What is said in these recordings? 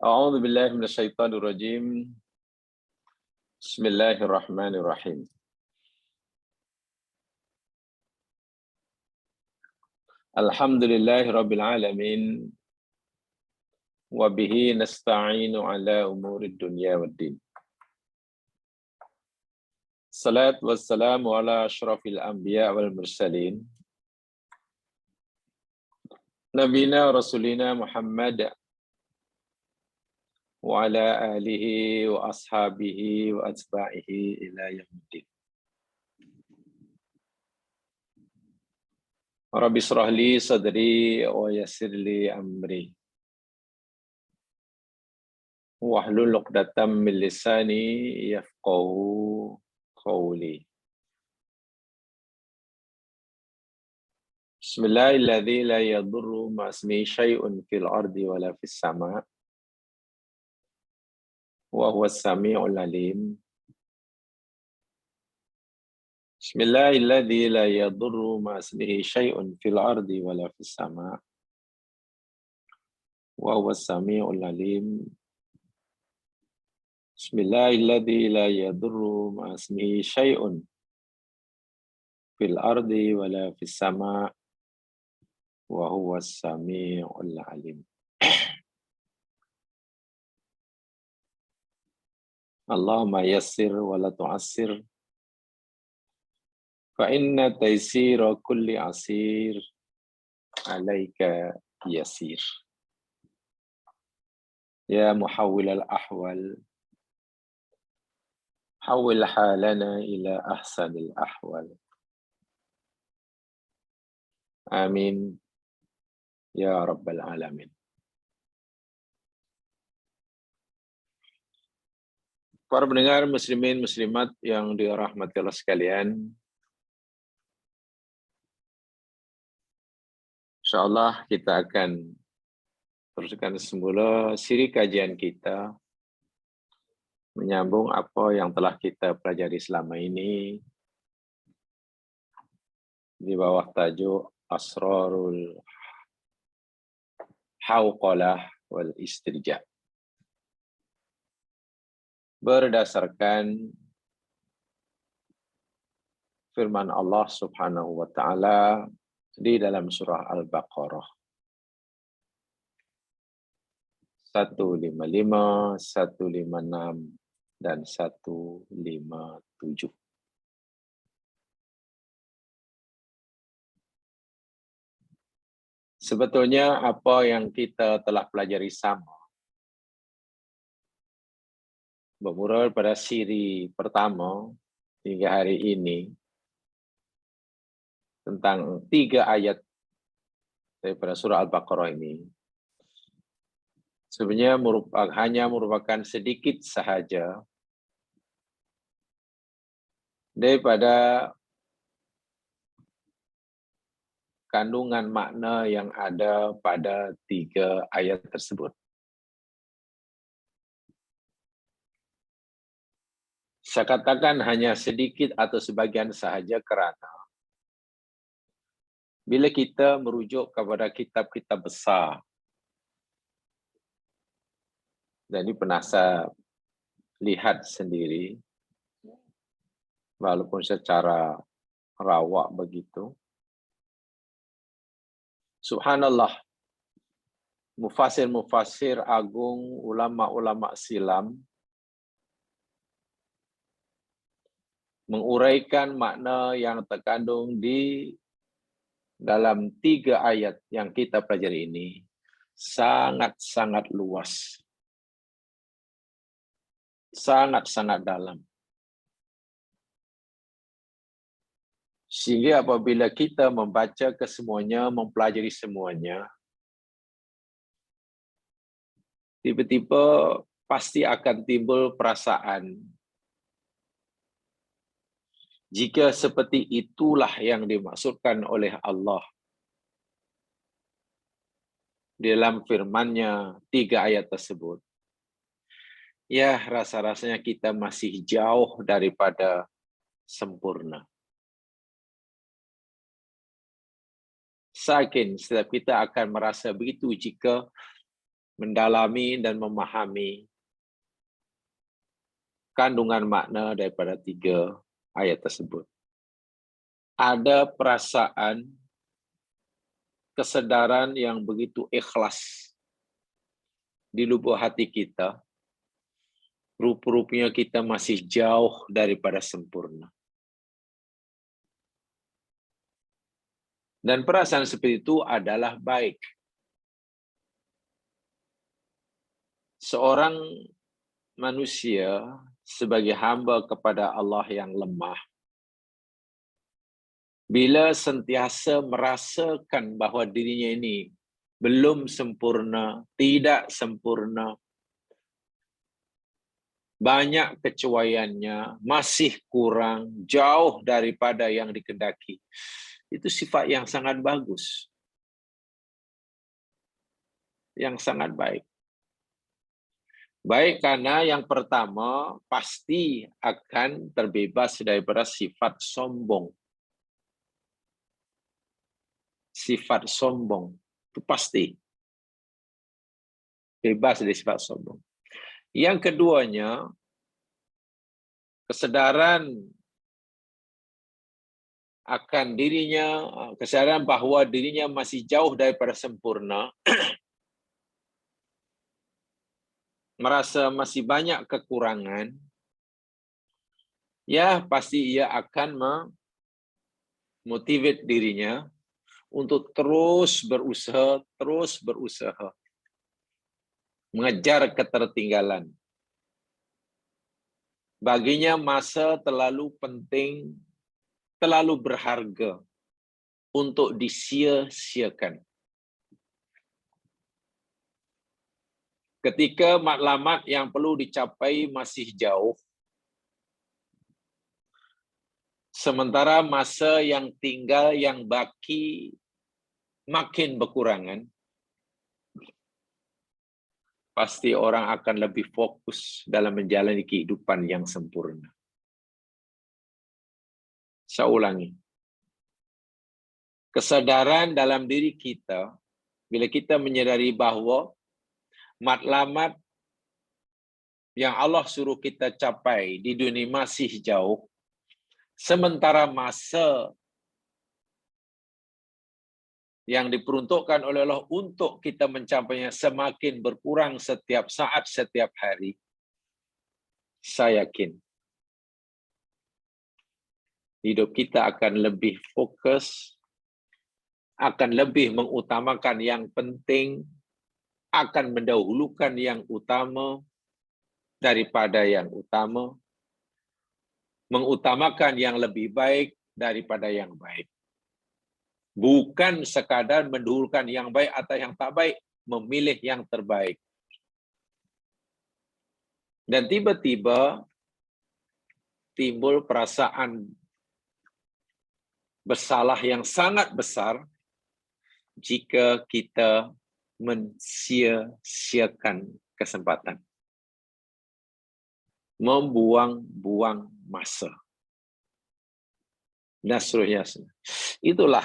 A'udzu billahi minasyaitonir rajim. Bismillahirrahmanirrahim. Alhamdulillahirabbil alamin wa bihi nasta'inu ala umurid dunya waddin. Salat wassalamu ala asyrafil anbiya wal mursalin. Nabina rasulina Muhammad wa ala alihi wa ashabihi wa atba'ihi ila yaumiddin. Rabbi shrah li sadri wa yassir li amri. Wahlul 'uqdatam min lisani yafqahu qawli. Bismillahilladzi la yadurru ma'asmihi syai'un fil ardi wala fis sama' wa huwas sami'ul alim. Bismillahilladzi la yadurru ma'asmihi syai'un fil ardi wala fis sama' wa huwas sami'ul alim. Bismillahilladzi la yadurru ma'asmihi syai'un fil ardi wala fis sama' wa huwas sami'ul alim. Allahumma yassir wa la tu'assir fa inna taysira kulli asir alaika yasir. Ya muhawwil al-ahwal hawwil halana ila ahsanil ahwal. Amin ya rabbal alamin. Para pendengar muslimin muslimat yang dirahmati Allah sekalian, insyaallah kita akan teruskan semula siri kajian kita menyambung apa yang telah kita pelajari selama ini di bawah tajuk Asrarul Hawqalah wal Istirja. Berdasarkan firman Allah Subhanahu wa taala di dalam surah Al-Baqarah 155, 156 dan 157. Sebetulnya apa yang kita telah pelajari sama bermula pada siri pertama hingga hari ini tentang 3 ayat daripada surah Al-Baqarah ini sebenarnya hanya merupakan sedikit sahaja daripada kandungan makna yang ada pada 3 ayat tersebut. Saya katakan hanya sedikit atau sebagian sahaja kerana bila kita merujuk kepada kitab-kitab besar, dan ini pernah saya lihat sendiri, walaupun secara rawak begitu, subhanallah, mufassir-mufassir agung, ulama-ulama silam menguraikan makna yang terkandung di dalam 3 ayat yang kita pelajari ini sangat-sangat luas, sangat-sangat dalam. Sehingga apabila kita membaca kesemuanya, mempelajari semuanya, tiba-tiba pasti akan timbul perasaan jika seperti itulah yang dimaksudkan oleh Allah dalam firman-Nya 3 ayat tersebut, ya rasa-rasanya kita masih jauh daripada sempurna. Saya yakin setiap kita akan merasa begitu jika mendalami dan memahami kandungan makna daripada 3 ayat tersebut. Ada perasaan, kesadaran yang begitu ikhlas di lubuk hati kita, rupa-rupanya kita masih jauh daripada sempurna. Dan perasaan seperti itu adalah baik. Seorang manusia sebagai hamba kepada Allah yang lemah, bila sentiasa merasakan bahwa dirinya ini belum sempurna, tidak sempurna, banyak kecuaiannya, masih kurang, jauh daripada yang dikehendaki, itu sifat yang sangat bagus. Yang sangat baik. Baik karena yang pertama, pasti akan terbebas daripada sifat sombong. Sifat sombong, itu pasti. Bebas dari sifat sombong. Yang keduanya, kesadaran akan dirinya, kesadaran bahwa dirinya masih jauh daripada sempurna, merasa masih banyak kekurangan, ya pasti ia akan memotivate dirinya untuk terus berusaha, mengejar ketertinggalan. Baginya masa terlalu penting, terlalu berharga untuk disia-siakan. Ketika matlamat yang perlu dicapai masih jauh, sementara masa yang tinggal, yang baki makin berkurangan, pasti orang akan lebih fokus dalam menjalani kehidupan yang sempurna. Saya ulangi. Kesadaran dalam diri kita, bila kita menyadari bahawa matlamat yang Allah suruh kita capai di dunia masih jauh, sementara masa yang diperuntukkan oleh Allah untuk kita mencapainya semakin berkurang setiap saat, setiap hari, saya yakin hidup kita akan lebih fokus, akan lebih mengutamakan yang penting, akan mendahulukan yang utama daripada yang utama, mengutamakan yang lebih baik daripada yang baik. Bukan sekadar mendahulukan yang baik atau yang tak baik, memilih yang terbaik. Dan tiba-tiba timbul perasaan bersalah yang sangat besar jika kita mensia-siakan kesempatan. Membuang-buang masa. Dan seterusnya. Itulah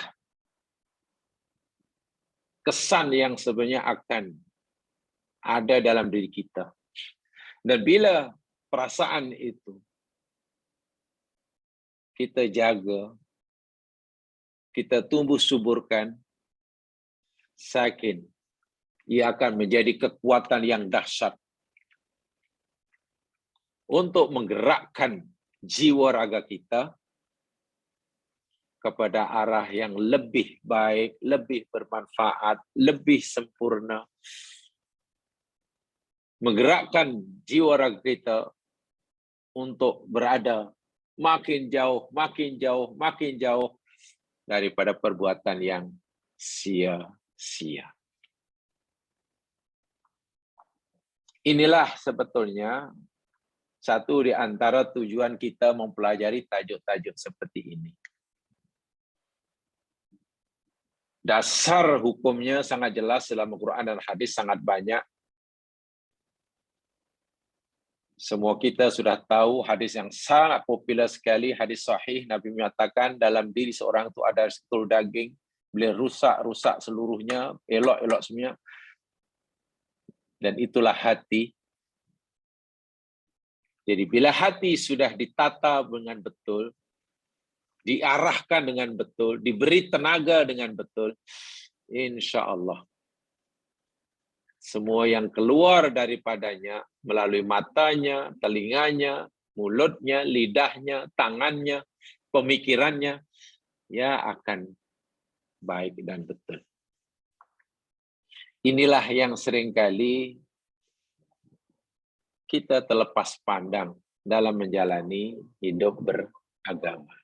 kesan yang sebenarnya akan ada dalam diri kita. Dan bila perasaan itu kita jaga, kita tumbuh suburkan, saya yakin ia akan menjadi kekuatan yang dahsyat untuk menggerakkan jiwa raga kita kepada arah yang lebih baik, lebih bermanfaat, lebih sempurna. Menggerakkan jiwa raga kita untuk berada makin jauh, makin jauh, makin jauh daripada perbuatan yang sia-sia. Inilah sebetulnya satu di antara tujuan kita mempelajari tajuk-tajuk seperti ini. Dasar hukumnya sangat jelas dalam Al-Quran dan hadis sangat banyak. Semua kita sudah tahu hadis yang sangat populer sekali, hadis sahih. Nabi menyatakan dalam diri seorang itu ada setul daging, boleh rusak seluruhnya, elok-elok semuanya. Dan itulah hati. Jadi bila hati sudah ditata dengan betul, diarahkan dengan betul, diberi tenaga dengan betul, insya Allah semua yang keluar daripadanya melalui matanya, telinganya, mulutnya, lidahnya, tangannya, pemikirannya, ya akan baik dan betul. Inilah yang seringkali kita terlepas pandang dalam menjalani hidup beragama.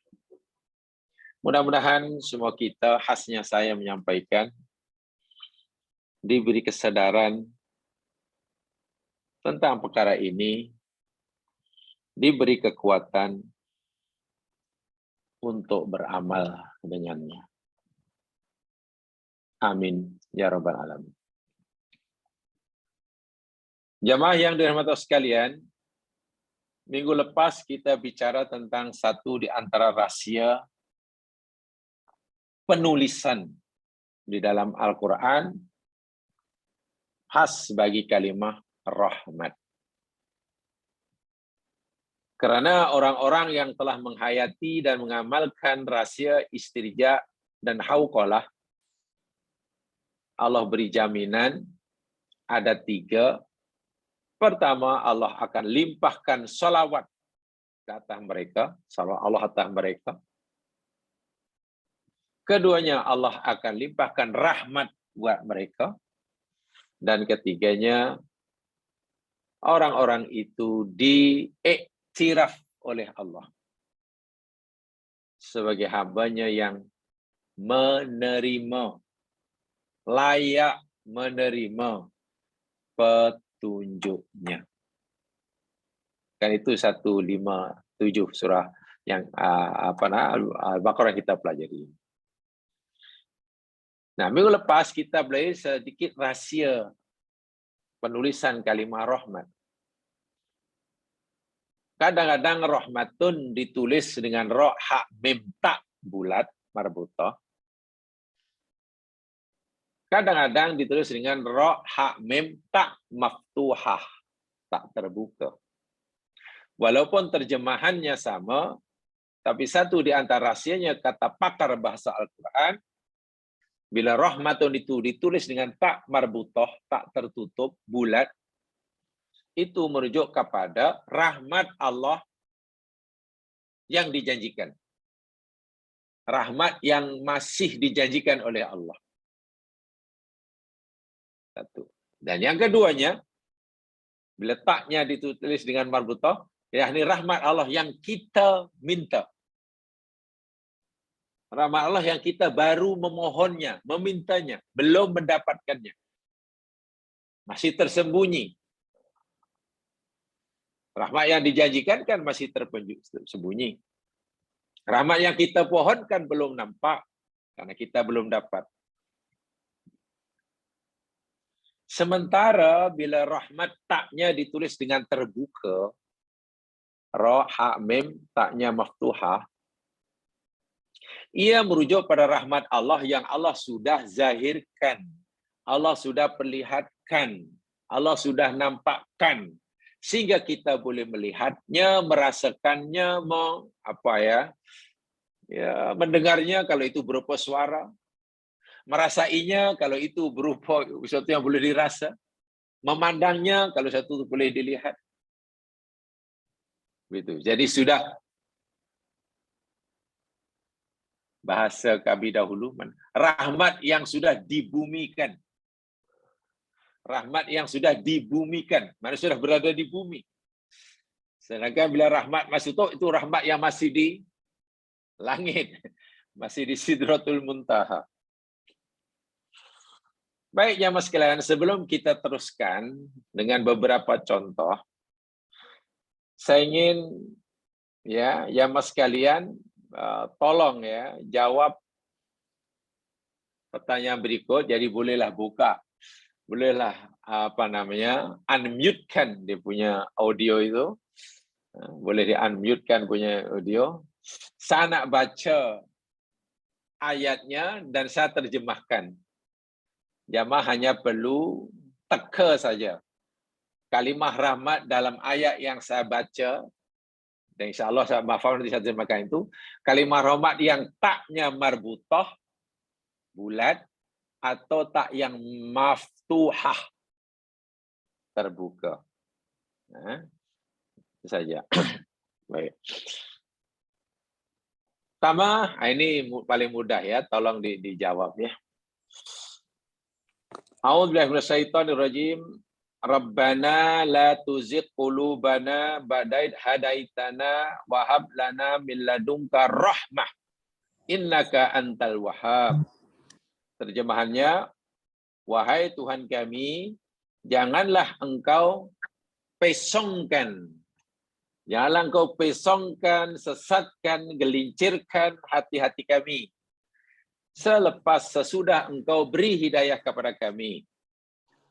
Mudah-mudahan semua kita, khasnya saya menyampaikan, diberi kesadaran tentang perkara ini, diberi kekuatan untuk beramal dengannya. Amin ya rabbal alamin. Jamaah yang dirahmati Allah sekalian, minggu lepas kita bicara tentang satu di antara rahasia penulisan di dalam Al-Quran khas bagi kalimah rahmat. Karena orang-orang yang telah menghayati dan mengamalkan rahasia istirja dan hauqalah, Allah beri jaminan ada 3. Pertama, Allah akan limpahkan salawat ke atas mereka, salawat Allah atas mereka. Keduanya, Allah akan limpahkan rahmat buat mereka. Dan ketiganya, orang-orang itu diiktiraf oleh Allah sebagai hambanya yang menerima, layak menerima petunjuknya. Kan itu 157 surah yang Al-Baqarah kita pelajari. Nah, minggu lepas kita belajar sedikit rahsia penulisan kalimah rahmat. Kadang-kadang rahmatun ditulis dengan ra, ha, mim, ta bulat marbutah. Kadang-kadang ditulis dengan ra, ha, mim, ta maftuhah, tak terbuka. Walaupun terjemahannya sama, tapi satu di antara rahsianya kata pakar bahasa Al-Quran, bila rahmatun itu ditulis dengan tak marbutah, tak tertutup, bulat, itu merujuk kepada rahmat Allah yang dijanjikan. Rahmat yang masih dijanjikan oleh Allah. Satu. Dan yang keduanya, bila taknya ditulis dengan marbutah, yakni rahmat Allah yang kita minta. Rahmat Allah yang kita baru memohonnya, memintanya, belum mendapatkannya. Masih tersembunyi. Rahmat yang dijanjikan kan masih tersembunyi. Rahmat yang kita pohonkan belum nampak, karena kita belum dapat. Sementara bila rahmat taknya ditulis dengan terbuka, ra, ha, mim, taknya maftuhah, ia merujuk pada rahmat Allah yang Allah sudah zahirkan, Allah sudah perlihatkan, Allah sudah nampakkan, sehingga kita boleh melihatnya, merasakannya, mendengarnya kalau itu berupa suara, merasainya kalau itu berupa sesuatu yang boleh dirasa, memandangnya kalau sesuatu boleh dilihat. Begitu. Jadi sudah bahasa kami dahulu, rahmat yang sudah dibumikan. Rahmat yang sudah dibumikan, mana sudah berada di bumi. Sedangkan bila rahmat masih itu rahmat yang masih di langit, masih di Sidratul Muntaha. Baik jamaah sekalian, sebelum kita teruskan dengan beberapa contoh, saya ingin jamaah sekalian tolong jawab pertanyaan berikut. Jadi bolehlah buka, bolehlah unmute-kan dia punya audio itu, boleh di unmute-kan punya audio. Saya nak baca ayatnya dan saya terjemahkan. Jamaah hanya perlu teka saja. Kalimah rahmat dalam ayat yang saya baca, dan insyaAllah saya faham nanti saya terjemahkan itu, kalimah rahmat yang taknya marbutah, bulat, atau tak yang maftuhah, terbuka. Itu saja. Baik. Pertama, ini paling mudah ya, tolong dijawab ya. A'udzubillahi minasyaitonir rajim. Rabbana la tuzigh qulubana ba'da idh hadaitana wa hab lana min ladunka rahmah innaka antal wahhab. Terjemahannya, wahai Tuhan kami, janganlah engkau pesongkan, janganlah engkau pesongkan, sesatkan, gelincirkan hati-hati kami selepas sesudah engkau beri hidayah kepada kami.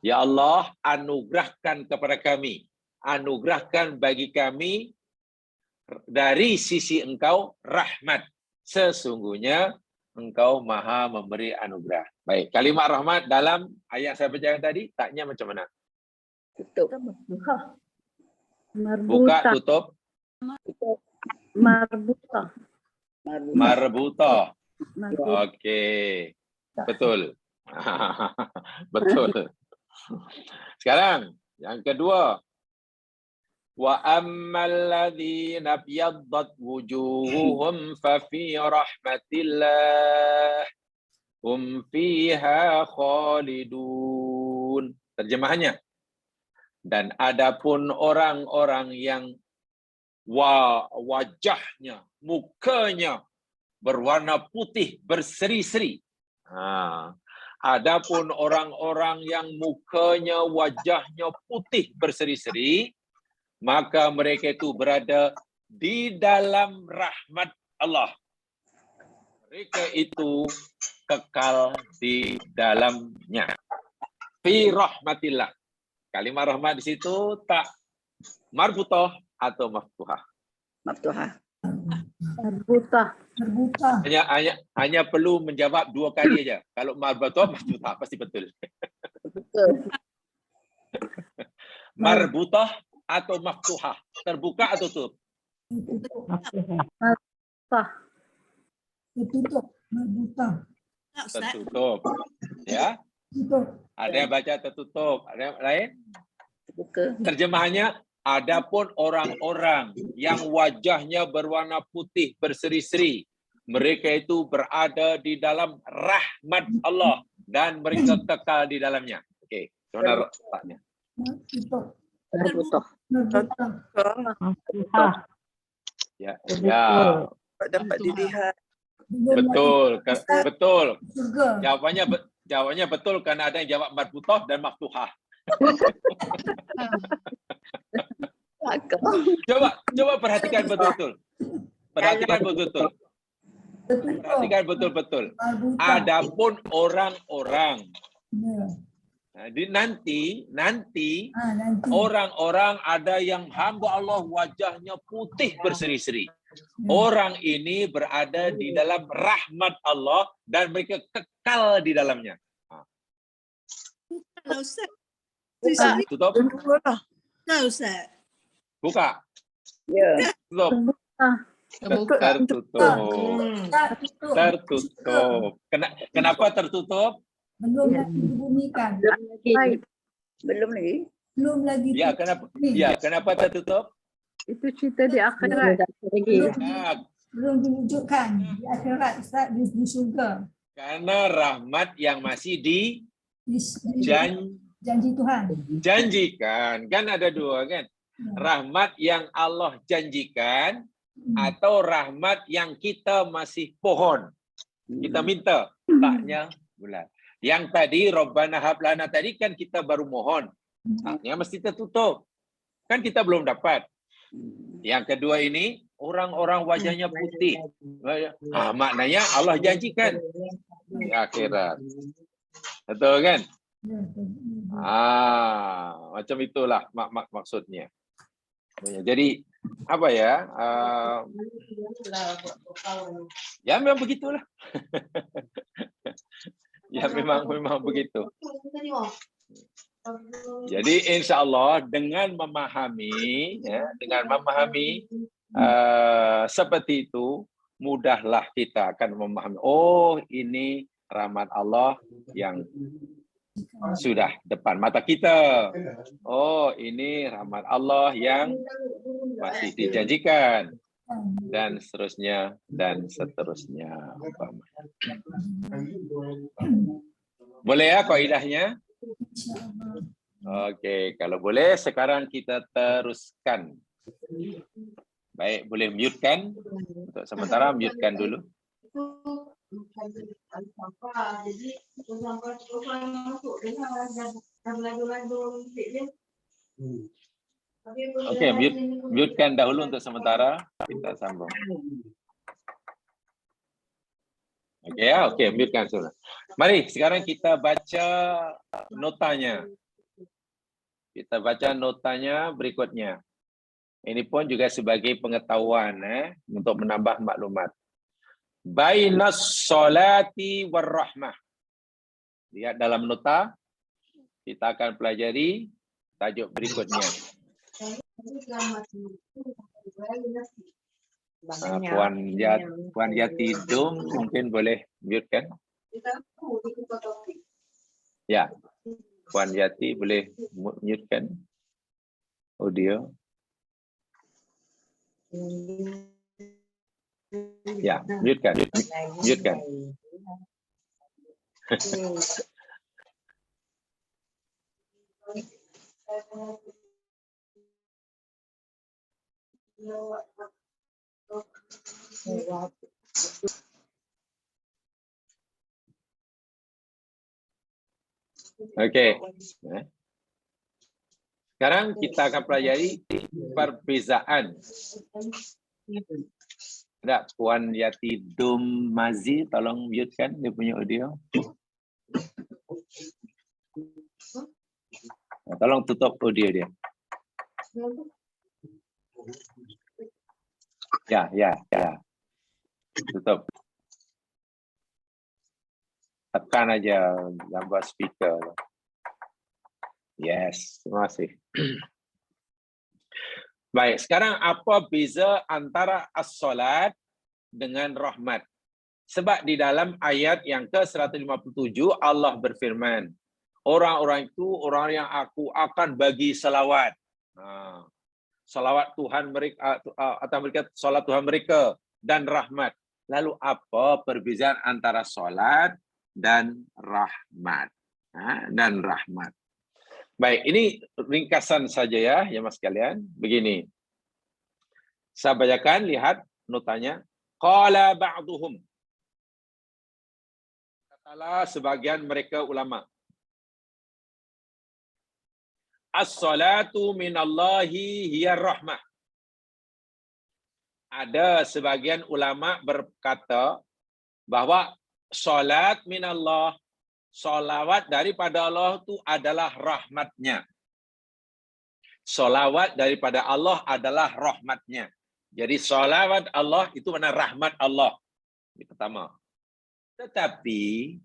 Ya Allah, anugerahkan kepada kami, anugerahkan bagi kami dari sisi engkau rahmat. Sesungguhnya engkau maha memberi anugerah. Baik, kalimat rahmat dalam ayat saya bacakan tadi, taknya macam mana? Tutup. Buka, tutup. Marbuta. Marbuta. Okey. Betul. Betul. Sekarang yang kedua. Wa ammal ladzina biyaddat wujuhuhum fa fi rahmatillah hum fiha khalidun. Terjemahannya. Dan adapun orang-orang yang wajahnya, mukanya berwarna putih berseri-seri. Adapun orang-orang yang mukanya, wajahnya putih berseri-seri, maka mereka itu berada di dalam rahmat Allah. Mereka itu kekal di dalamnya. Fi rahmatillah. Kalimah rahmat di situ tak marbutah atau maftuhah. Maftuhah. Marbutah. Hanya perlu menjawab 2 kali aja. Kalau marbutah, maftuhah pasti betul. Betul. Marbutah atau maftuhah, terbuka atau tutup? Marbutah. Tertutup. Marbutah. Tertutup. Ya. Ada yang baca tertutup, ada yang lain? Buka. Terjemahannya, adapun orang-orang yang wajahnya berwarna putih berseri-seri, mereka itu berada di dalam rahmat Allah dan mereka kekal di dalamnya. Okey, mana letaknya? Marbuta. Ya, ya. Dapat dilihat. Betul, betul. Surga. Jawabannya betul kerana ada yang jawab marbutah dan maftuhah. Coba perhatikan betul-betul. Perhatikan betul-betul. Perhatikan betul-betul. Adapun orang-orang. Nanti orang-orang ada yang hamba Allah wajahnya putih berseri-seri. Orang ini berada di dalam rahmat Allah dan mereka kekal di dalamnya. Tutup. Buka. Ya. Tutup. Tertutup. Kenapa tertutup? Belum lagi dibumikan. Belum lagi. Belum lagi. Ya, kenapa? Ya, kenapa tertutup? Itu cerita di akhirat. Belum diwujudkan di akhirat, Ustaz, di surga. Karena rahmat yang masih Janji Tuhan. janjikan. Kan ada 2 kan? Rahmat yang Allah janjikan atau rahmat yang kita masih pohon. Kita minta, taknya bulat. Yang tadi Rabbana hab lana tadi kan kita baru mohon. Taknya mesti tertutup. Kan kita belum dapat. Yang kedua ini orang-orang wajahnya putih. Maknanya Allah janjikan di akhirat. Betul kan? Macam itulah maksudnya. Jadi apa ya? Ya memang begitulah. Ya memang begitu. Jadi insya-Allah dengan memahami seperti itu, mudahlah kita akan memahami. Oh, ini rahmat Allah yang sudah depan mata kita. Oh, ini rahmat Allah yang masih dijanjikan, dan seterusnya dan seterusnya. Boleh ya kaidahnya? Okey, kalau boleh sekarang kita teruskan. Baik, boleh mute-kan? Untuk sementara mute-kan dulu. Okey, mute-kan dahulu untuk sementara. Kita sambung. Okey ya, okey, mute-kan dulu. Mari sekarang kita baca notanya. Kita baca notanya berikutnya. Ini pun juga sebagai pengetahuan untuk menambah maklumat. Bainas solati warrahmah. Lihat dalam nota, kita akan pelajari tajuk berikutnya. Puan Yati Dum mungkin boleh mute kan? Ya, Puan Yati boleh mute kan audio? Ya, mute kan? Mute kan? Okey. Sekarang kita akan pelajari perbezaan. Ada Puan Yati Dum Mazi, tolong mute kan dia punya audio. Tolong tutup audio dia. Ya. Tutup. Tekan aja gambar speaker. Yes, terima kasih. Baik, sekarang apa beza antara as-salat dengan rahmat? Sebab di dalam ayat yang ke-157 Allah berfirman, orang-orang itu orang yang aku akan bagi selawat. Selawat Tuhan mereka atau mereka salat Tuhan mereka dan rahmat. Lalu apa perbezaan antara salat dan rahmat? Dan rahmat. Baik, ini ringkasan saja ya mas sekalian. Begini. Saya bacakan, lihat notanya. Qala ba'duhum. Katalah sebagian mereka ulama. As-salatu minallahi hiya rahmah. Ada sebagian ulama berkata bahwa salat minallah, salawat daripada Allah itu adalah rahmatnya. Salawat daripada Allah adalah rahmatnya. Jadi salawat Allah itu mana rahmat Allah. Ini pertama. Tetapi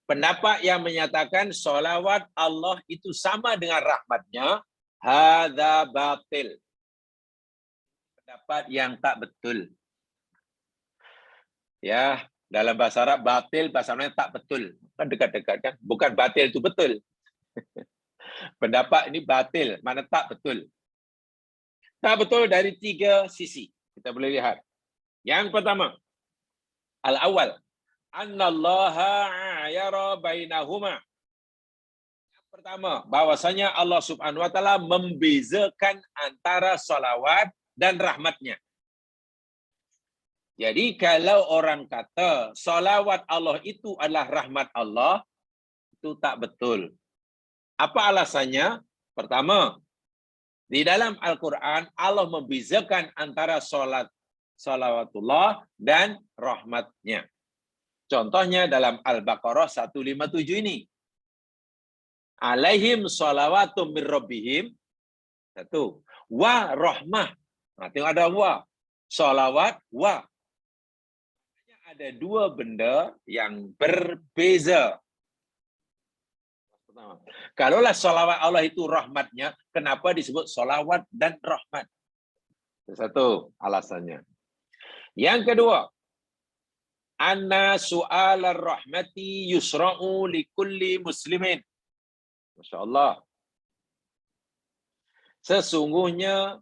pendapat yang menyatakan salawat Allah itu sama dengan rahmatnya, hadza batil. Pendapat yang tak betul. Ya, dalam bahasa Arab batil bahasa Arabnya tak betul. Kan dekat-dekat kan? Bukan batil itu betul. Pendapat ini batil, mana tak betul. Tak betul dari 3 sisi. Kita boleh lihat. Yang pertama, al-awwal, annallaha ayara bainahuma. Yang pertama, bahwasanya Allah Subhanahu wa taala membezakan antara salawat dan rahmatnya. Jadi kalau orang kata salawat Allah itu adalah rahmat Allah, itu tak betul. Apa alasannya? Pertama, di dalam Al-Quran Allah membezakan antara salawatullah dan rahmatnya. Contohnya dalam Al-Baqarah 157 ini. Alaihim salawatum min rabbihim. Satu. Wa rahmah. Nah, tengok ada wa. Salawat wa. Ada 2 benda yang berbeza. Pertama. Kalaulah salawat Allah itu rahmatnya, kenapa disebut salawat dan rahmat? Satu alasannya. Yang kedua, anna su'al ar-rahmati yusra'u li kulli muslimin. Masya Allah. Sesungguhnya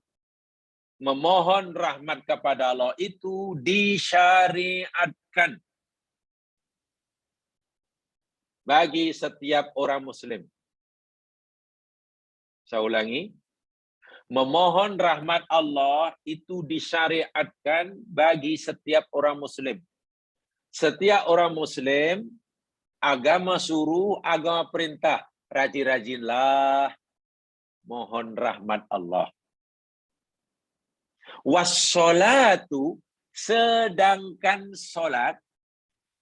memohon rahmat kepada Allah itu disyariatkan bagi setiap orang muslim. Saya ulangi. Memohon rahmat Allah itu disyariatkan bagi setiap orang muslim. Setiap orang muslim, agama suruh, agama perintah. Rajin-rajinlah mohon rahmat Allah. Wassolatu, sedangkan solat.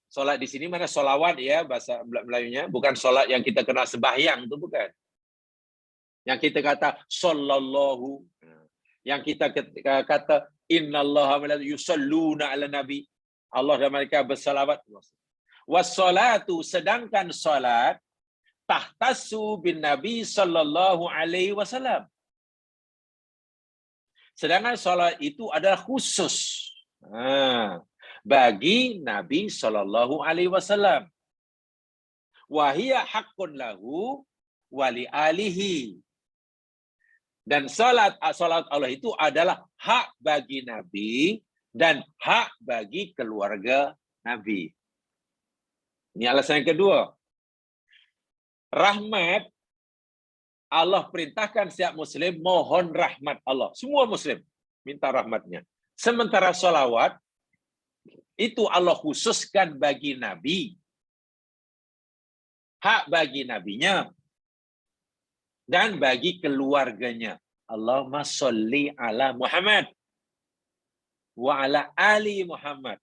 Solat di sini mana solawat ya, bahasa Melayunya. Bukan solat yang kita kenal sembahyang, itu bukan. Yang kita kata sallallahu, yang kita kata innallaha yusalluna ala nabi, Allah dan mereka bersalawat. Wassalatu, sedangkan salat tahtassu bin nabi sallallahu alaihi wasallam. Sedangkan salat itu adalah khusus bagi Nabi sallallahu alaihi wasallam. Wa hiya haqqun lahu wa li alihi. Dan salat Allah itu adalah hak bagi Nabi dan hak bagi keluarga Nabi. Ini alasan yang kedua. Rahmat, Allah perintahkan setiap muslim mohon rahmat Allah. Semua muslim minta rahmatnya. Sementara salawat, itu Allah khususkan bagi Nabi. Hak bagi Nabinya. Dan bagi keluarganya. Allahumma sholli ala Muhammad. Wa ala ali Muhammad.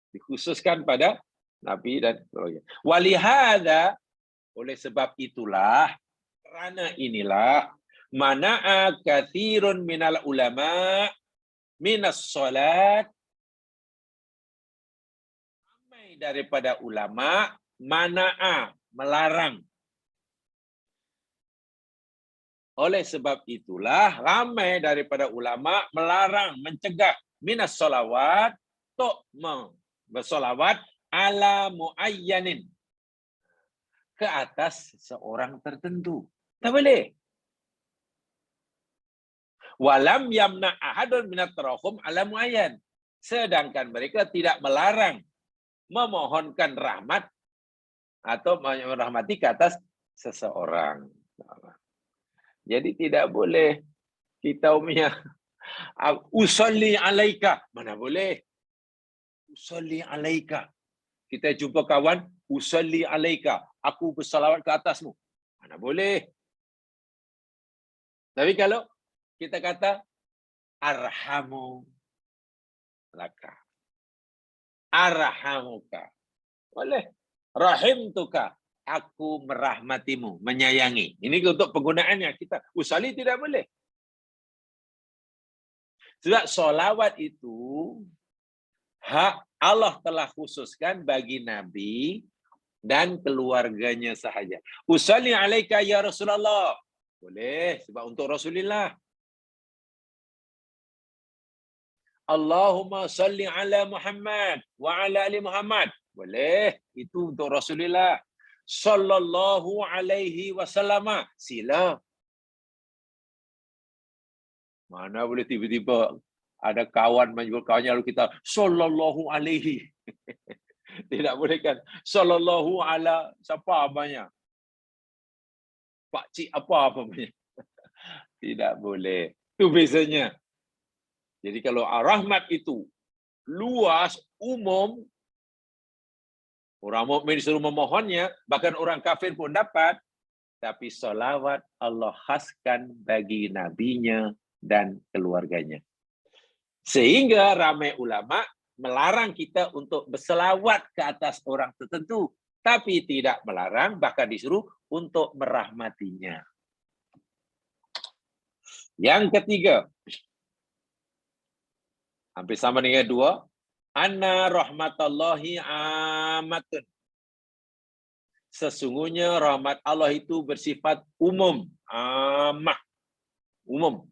Dikhususkan pada Nabi dan keluarga. Walihada, oleh sebab itulah, kerana inilah, mana'a kathirun minal ulama minas salat, ramai daripada ulama, mana'a, melarang. Oleh sebab itulah, ramai daripada ulama melarang, mencegah minas salawat, untuk bersolawat ala muayyanin, ke atas seorang tertentu. Tak boleh. Walam yamna ahadun minat tarahum ala muayyan. Sedangkan mereka tidak melarang memohonkan rahmat atau merahmati ke atas seseorang. Jadi tidak boleh kita usolli alaika. Mana boleh? Usolli alaika. Kita jumpa kawan, usolli alaika. Aku bersalawat ke atasmu. Mana boleh? Tapi kalau kita kata arhamu laka. Arhamuka. Boleh. Rahimtuka. Aku merahmatimu, menyayangi. Ini untuk penggunaannya kita. Usolli tidak boleh. Sebab solawat itu hak Allah telah khususkan bagi Nabi dan keluarganya sahaja. Usolli alaika ya Rasulullah. Boleh, sebab untuk Rasulullah. Allahumma salli ala Muhammad wa ala ali Muhammad. Boleh, itu untuk Rasulullah. Sallallahu alaihi wasallam. Sila. Mana boleh tiba-tiba ada kawan menyebut kawannya lalu kita sallallahu alaihi. Tidak boleh kan? Sallallahu ala siapa abangnya? Pak cik apa namanya? Tidak boleh. Itu bezanya. Jadi kalau rahmat itu luas, umum, orang mukmin disuruh memohonnya, bahkan orang kafir pun dapat, tapi salawat Allah khaskan bagi nabinya dan keluarganya. Sehingga ramai ulama melarang kita untuk berselawat ke atas orang tertentu, tapi tidak melarang, bahkan disuruh untuk merahmatinya. Yang ketiga, hampir sama dengan dua, anna rahmatallahi amatun. Sesungguhnya rahmat Allah itu bersifat umum, ammah, umum.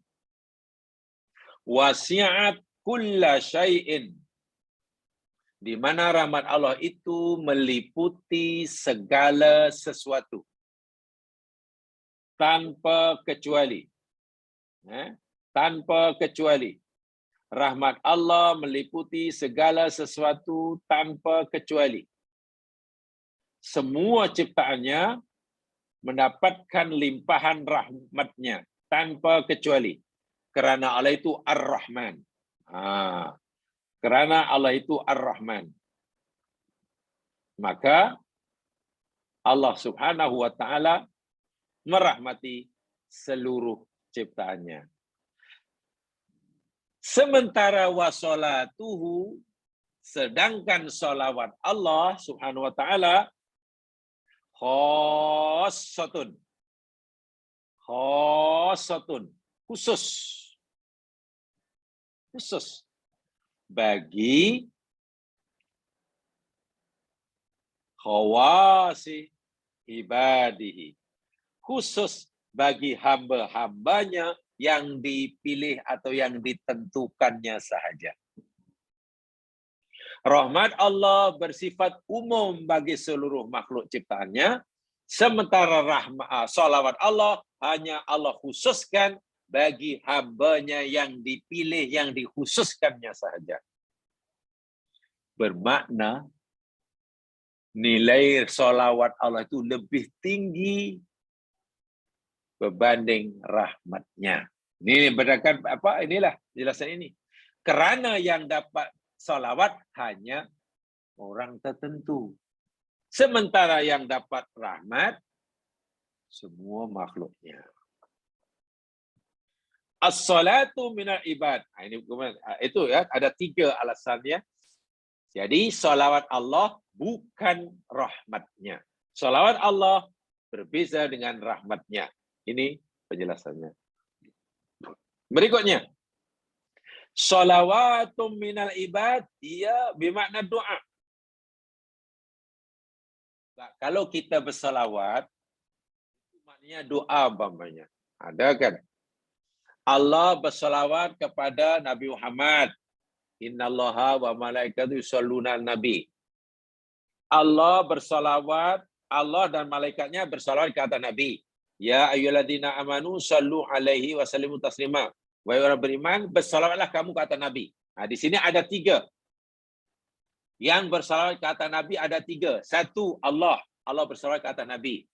Wasi'at kulla syai'in, di mana rahmat Allah itu meliputi segala sesuatu tanpa kecuali. Tanpa kecuali. Rahmat Allah meliputi segala sesuatu tanpa kecuali. Semua ciptaannya mendapatkan limpahan rahmatnya tanpa kecuali. Kerana Allah itu Ar-Rahman. Kerana Allah itu Ar-Rahman. Maka Allah Subhanahu wa taala merahmati seluruh ciptaannya. Sementara wasolatuhu, sedangkan salawat Allah Subhanahu wa taala khassatun, khusus bagi khawasi ibadihi, khusus bagi hamba-hambanya yang dipilih atau yang ditentukannya sahaja. Rahmat Allah bersifat umum bagi seluruh makhluk ciptaannya, sementara salawat Allah hanya Allah khususkan bagi hambanya yang dipilih, yang dikhususkannya sahaja. Bermakna nilai salawat Allah itu lebih tinggi berbanding rahmatnya. Ini berdasarkan apa? Inilah jelasan ini. Kerana yang dapat salawat hanya orang tertentu. Sementara yang dapat rahmat semua makhluknya. As-salatu minal ibad. Ini itu ya, ada 3 alasannya. Jadi salawat Allah bukan rahmatnya. Salawat Allah berbeza dengan rahmatnya. Ini penjelasannya. Berikutnya, salawatum minal ibad, ia bermakna doa. Kalau kita bersalawat, maknanya doa umpamanya. Ada kan? Allah bersalawat kepada Nabi Muhammad. Innallaha wa malaikatahu yusholluna 'alan nabi. Allah bersalawat, Allah dan malaikatnya bersalawat ke atas Nabi. Ya ayyuhalladzina amanu sallu alaihi wa sallimu taslima. Wahai orang beriman, bersalawatlah kamu ke atas Nabi. Nah, di sini ada 3. Yang bersalawat ke atas Nabi ada 3. 1, Allah bersalawat ke atas Nabi.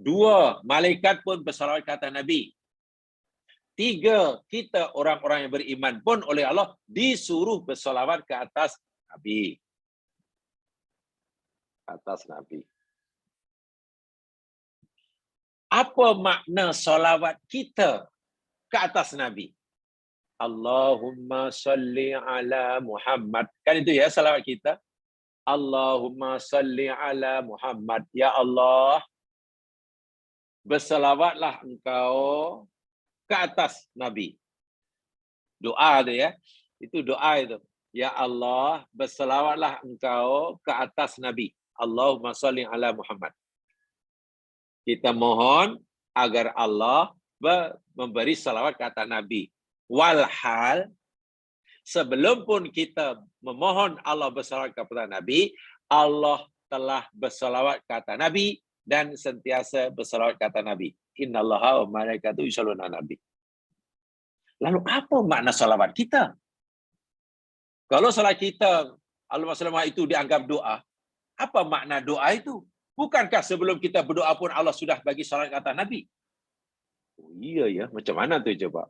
2, malaikat pun bersalawat ke atas Nabi. 3, kita orang-orang yang beriman pun oleh Allah disuruh bersalawat ke atas Nabi. Atas Nabi. Apa makna salawat kita ke atas Nabi? Allahumma salli ala Muhammad. Kan itu ya salawat kita. Allahumma salli ala Muhammad. Ya Allah, bersalawatlah engkau ke atas Nabi. Doa itu ya. Itu doa itu. Ya Allah, bersalawatlah engkau ke atas Nabi. Allahumma salli ala Muhammad. Kita mohon agar Allah memberi salawat ke atas Nabi. Walhal, sebelum pun kita memohon Allah bersalawat kepada Nabi, Allah telah bersalawat ke atas Nabi dan sentiasa bersalawat ke atas Nabi. Innallaha wa malaikatahu yusholluna 'alan nabi. Lalu apa makna salawat kita? Kalau salat kita, Allahumma shalli ala itu dianggap doa, apa makna doa itu? Bukankah sebelum kita berdoa pun Allah sudah bagi salat ke atas Nabi? Oh iya ya, macam mana tuh coba?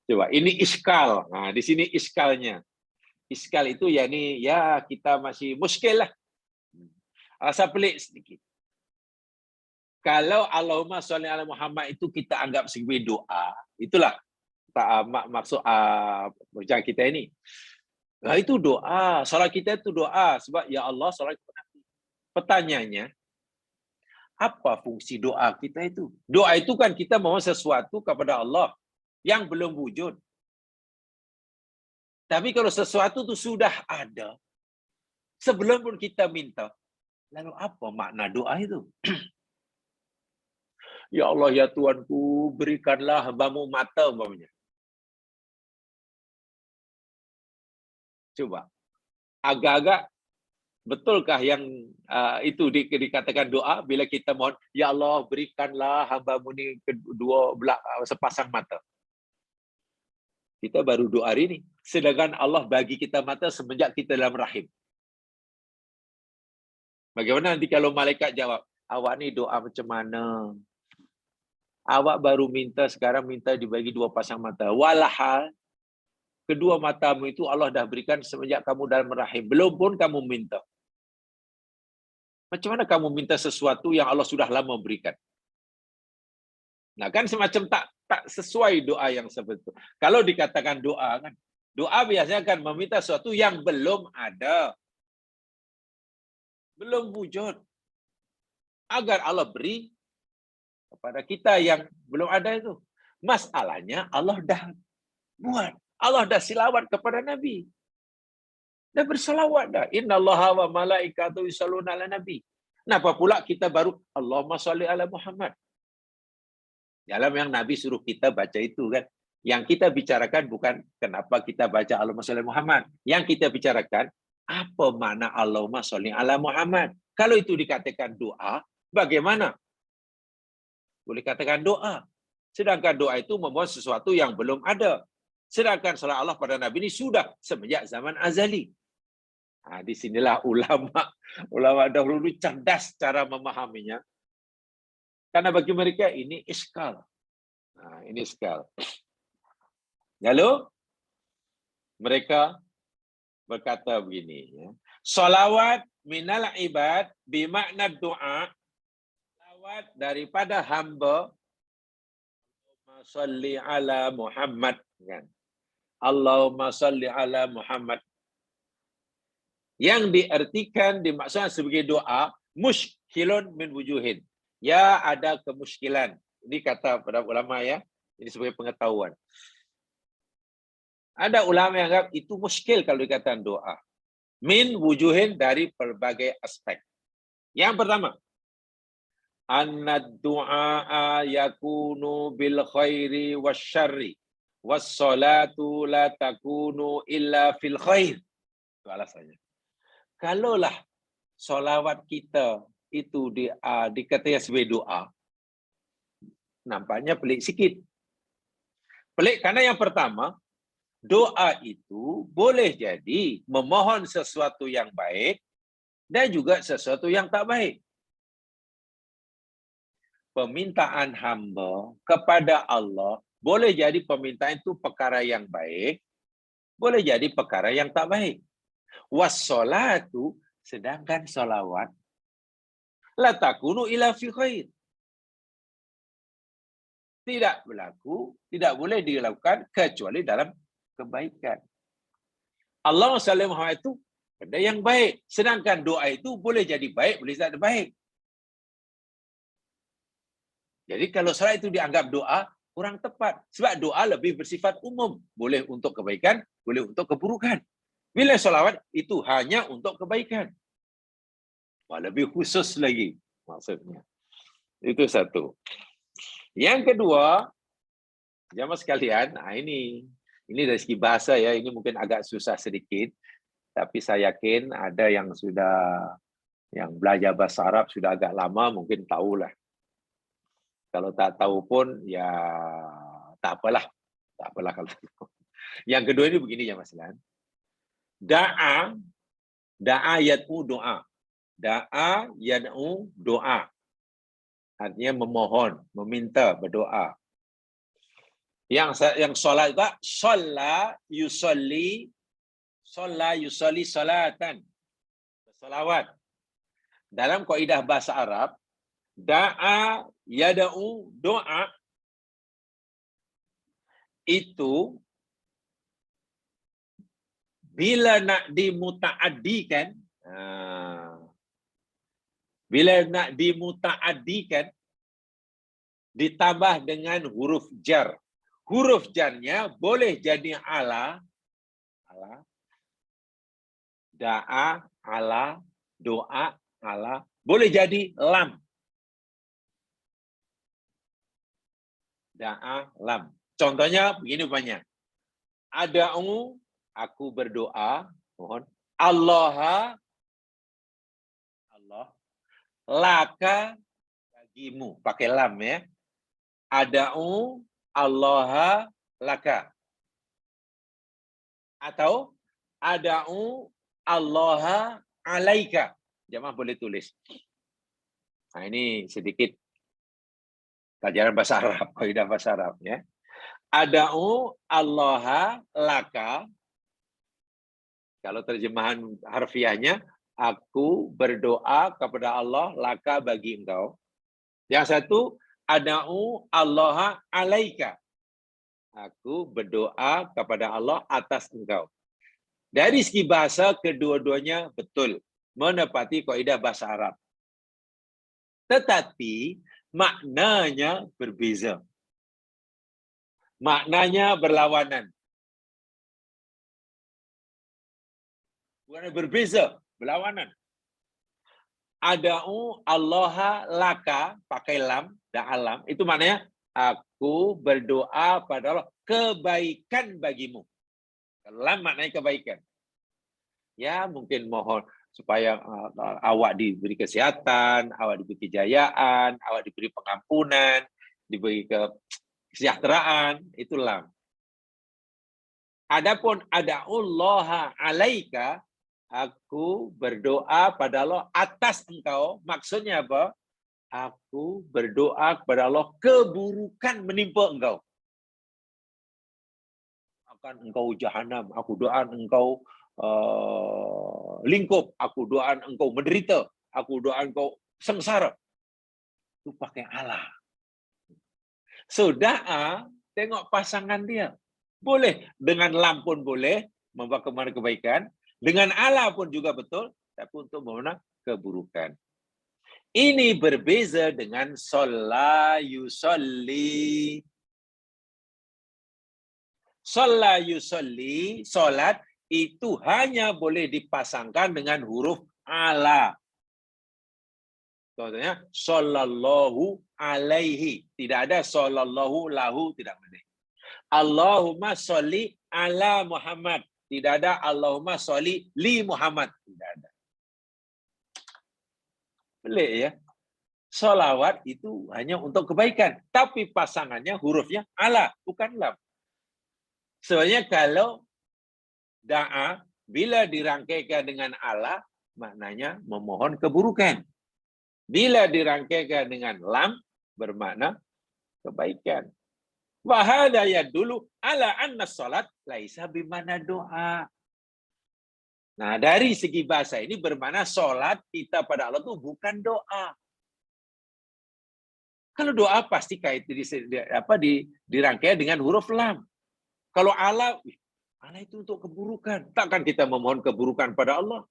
Coba, ini iskal. Nah, di sini iskalnya. Iskal itu ya ini ya kita masih muskil lah. Rasa pelik sedikit. Kalau Allahumma sholli ala Muhammad itu kita anggap sebagai doa, itulah maksud bacaan kita ini. Nah, itu doa. Salat kita itu doa sebab ya Allah salat kepada Nabi. Pertanyaannya, apa fungsi doa kita itu? Doa itu kan kita mohon sesuatu kepada Allah yang belum wujud. Tapi kalau sesuatu itu sudah ada, sebelum pun kita minta, Lalu apa makna doa itu? Ya Allah, ya Tuanku, berikanlah hamba-Mu mata umpamanya. Coba, agak-agak betulkah yang itu dikatakan doa bila kita mohon, ya Allah, berikanlah hamba-Mu ni kedua belah sepasang mata. Kita baru doa hari ini. Sedangkan Allah bagi kita mata semenjak kita dalam rahim. Bagaimana nanti kalau malaikat jawab, awak ni doa macam mana? Awak baru minta, sekarang minta dibagi 2 pasang mata. Walahal, kedua matamu itu Allah dah berikan semenjak kamu dalam rahim. Belum pun kamu minta. Macam mana kamu minta sesuatu yang Allah sudah lama berikan? Nah, kan semacam tak sesuai doa yang sebetul. Kalau dikatakan doa kan, doa biasanya kan meminta sesuatu yang belum ada. Belum wujud. Agar Allah beri kepada kita yang belum ada itu. Masalahnya Allah dah buat. Allah dah silawat kepada Nabi. Dah bersalawat dah. Innallaha wa malaikatahu yusholluna ala nabi. Kenapa pula kita baru Allahumma sholli ala Muhammad? Dalam yang Nabi suruh kita baca itu kan. Yang kita bicarakan bukan kenapa kita baca Allahumma sholli ala Muhammad. Yang kita bicarakan apa makna Allahumma sholli ala Muhammad. Kalau itu dikatakan doa, bagaimana? Boleh katakan doa. Sedangkan doa itu memohon sesuatu yang belum ada. Sedangkan salat Allah pada Nabi ini sudah semenjak zaman azali. Di sinilah ulama dahulu cerdas cara memahaminya. Karena bagi mereka ini iskal. Ini iskal. Lalu mereka berkata begini. Salawat minal ibad bimakna doa. Salawat daripada hamba. Allahumma salli ala Muhammad. Allahumma salli ala Muhammad. Yang diartikan dimaksudkan sebagai doa muskilun min wujuhin. Ya, ada kemuskilan. Ini kata pada ulama ya. Ini sebagai pengetahuan. Ada ulama yang anggap itu muskil kalau dikatakan doa. Min wujuhin dari berbagai aspek. Yang pertama, annad du'a yakunu bil khairi wasyarri wassalatu la takunu illa fil khair. Itu alasannya. Kalaulah solawat kita itu dikatakan sebagai doa, nampaknya pelik sikit. Pelik karena yang pertama, doa itu boleh jadi memohon sesuatu yang baik dan juga sesuatu yang tak baik. Permintaan hamba kepada Allah boleh jadi permintaan itu perkara yang baik, boleh jadi perkara yang tak baik. Wassolatu, sedangkan solawat, la takunu ila fi khair. Tidak berlaku, tidak boleh dilakukan kecuali dalam kebaikan. Allah SWT itu benda yang baik. Sedangkan doa itu boleh jadi baik, boleh jadi baik. Jadi kalau salat itu dianggap doa, kurang tepat. Sebab doa lebih bersifat umum. Boleh untuk kebaikan, boleh untuk keburukan. Bila solawat itu hanya untuk kebaikan. Lebih khusus lagi maksudnya. Itu satu. Yang kedua, jamaah sekalian, ini dari segi bahasa ya, ini mungkin agak susah sedikit. Tapi saya yakin ada yang yang belajar bahasa Arab sudah agak lama, mungkin tahulah. Kalau tak tahu pun, ya tak apalah. Tak apalah kalau tahu. Yang kedua ini begini ya Mas Lan. Da'a yad'u doa. Da'a yad'u doa. Artinya memohon, meminta, berdoa. Yang solat juga, sholla yusolli salatan. Salawat. Dalam kaidah bahasa Arab, da'a yad'u doa itu bila nak dimutaaddikan, ditambah dengan huruf jar. Huruf jarnya boleh jadi ala, da'a, ala, doa, ala, boleh jadi lam. Da'a lam. Contohnya begini banyak. Ada'u, aku berdoa, mohon. Allah, laka, bagimu. Pakai lam ya. Ada'u, Allah, laka. Atau ada'u, Allah, alaika. Jamaah boleh tulis. Nah ini sedikit pelajaran bahasa Arab, kaidah bahasa Arab ya. Ada'u Allah laka. Kalau terjemahan harfiahnya, aku berdoa kepada Allah laka bagi engkau. Yang satu, ada'u Allah alaika. Aku berdoa kepada Allah atas engkau. Dari segi bahasa, kedua-duanya betul. Menepati kaidah bahasa Arab. Tetapi, maknanya berbeza. Maknanya berlawanan. Bukan berbeza, berlawanan. Ada'u Allah laka, pakai lam dan alam, itu maknanya aku berdoa pada Allah kebaikan bagimu. Lam maknanya kebaikan. Ya, mungkin mohon supaya awak diberi kesehatan, awak diberi kejayaan, awak diberi pengampunan, diberi kesejahteraan, itu lam. Adapun ada'ullaha alaika, aku berdoa pada Allah atas engkau, maksudnya apa? Aku berdoa kepada Allah keburukan menimpa engkau. Akan engkau jahanam, aku doakan engkau lingkup, aku doakan engkau menderita, aku doakan engkau sengsara. Itu pakai Allah. So, da'a, tengok pasangan dia. Boleh, dengan lam pun boleh, membawa kepada kebaikan. Dengan Allah pun juga betul, tapi untuk memandang keburukan. Ini berbeza dengan sholla yusolli. Sholla yusolli, sholat, itu hanya boleh dipasangkan dengan huruf ala. Contohnya, sallallahu alaihi. Tidak ada sallallahu lahu, tidak boleh. Allahumma sholli ala Muhammad. Tidak ada Allahumma sholli li Muhammad. Tidak ada. Boleh ya. Sholawat itu hanya untuk kebaikan. Tapi pasangannya hurufnya ala, bukan lam. Sebenarnya kalau da'a, bila dirangkaikan dengan ala, maknanya memohon keburukan. Bila dirangkaikan dengan lam, bermakna kebaikan. Wahada yadullu ala anna salat laisa bimana doa. Nah, dari segi bahasa ini bermakna salat kita pada Allah itu bukan doa. Kalau doa pasti dirangkai dengan huruf lam. Kalau ala itu untuk keburukan. Takkan kita memohon keburukan pada Allah.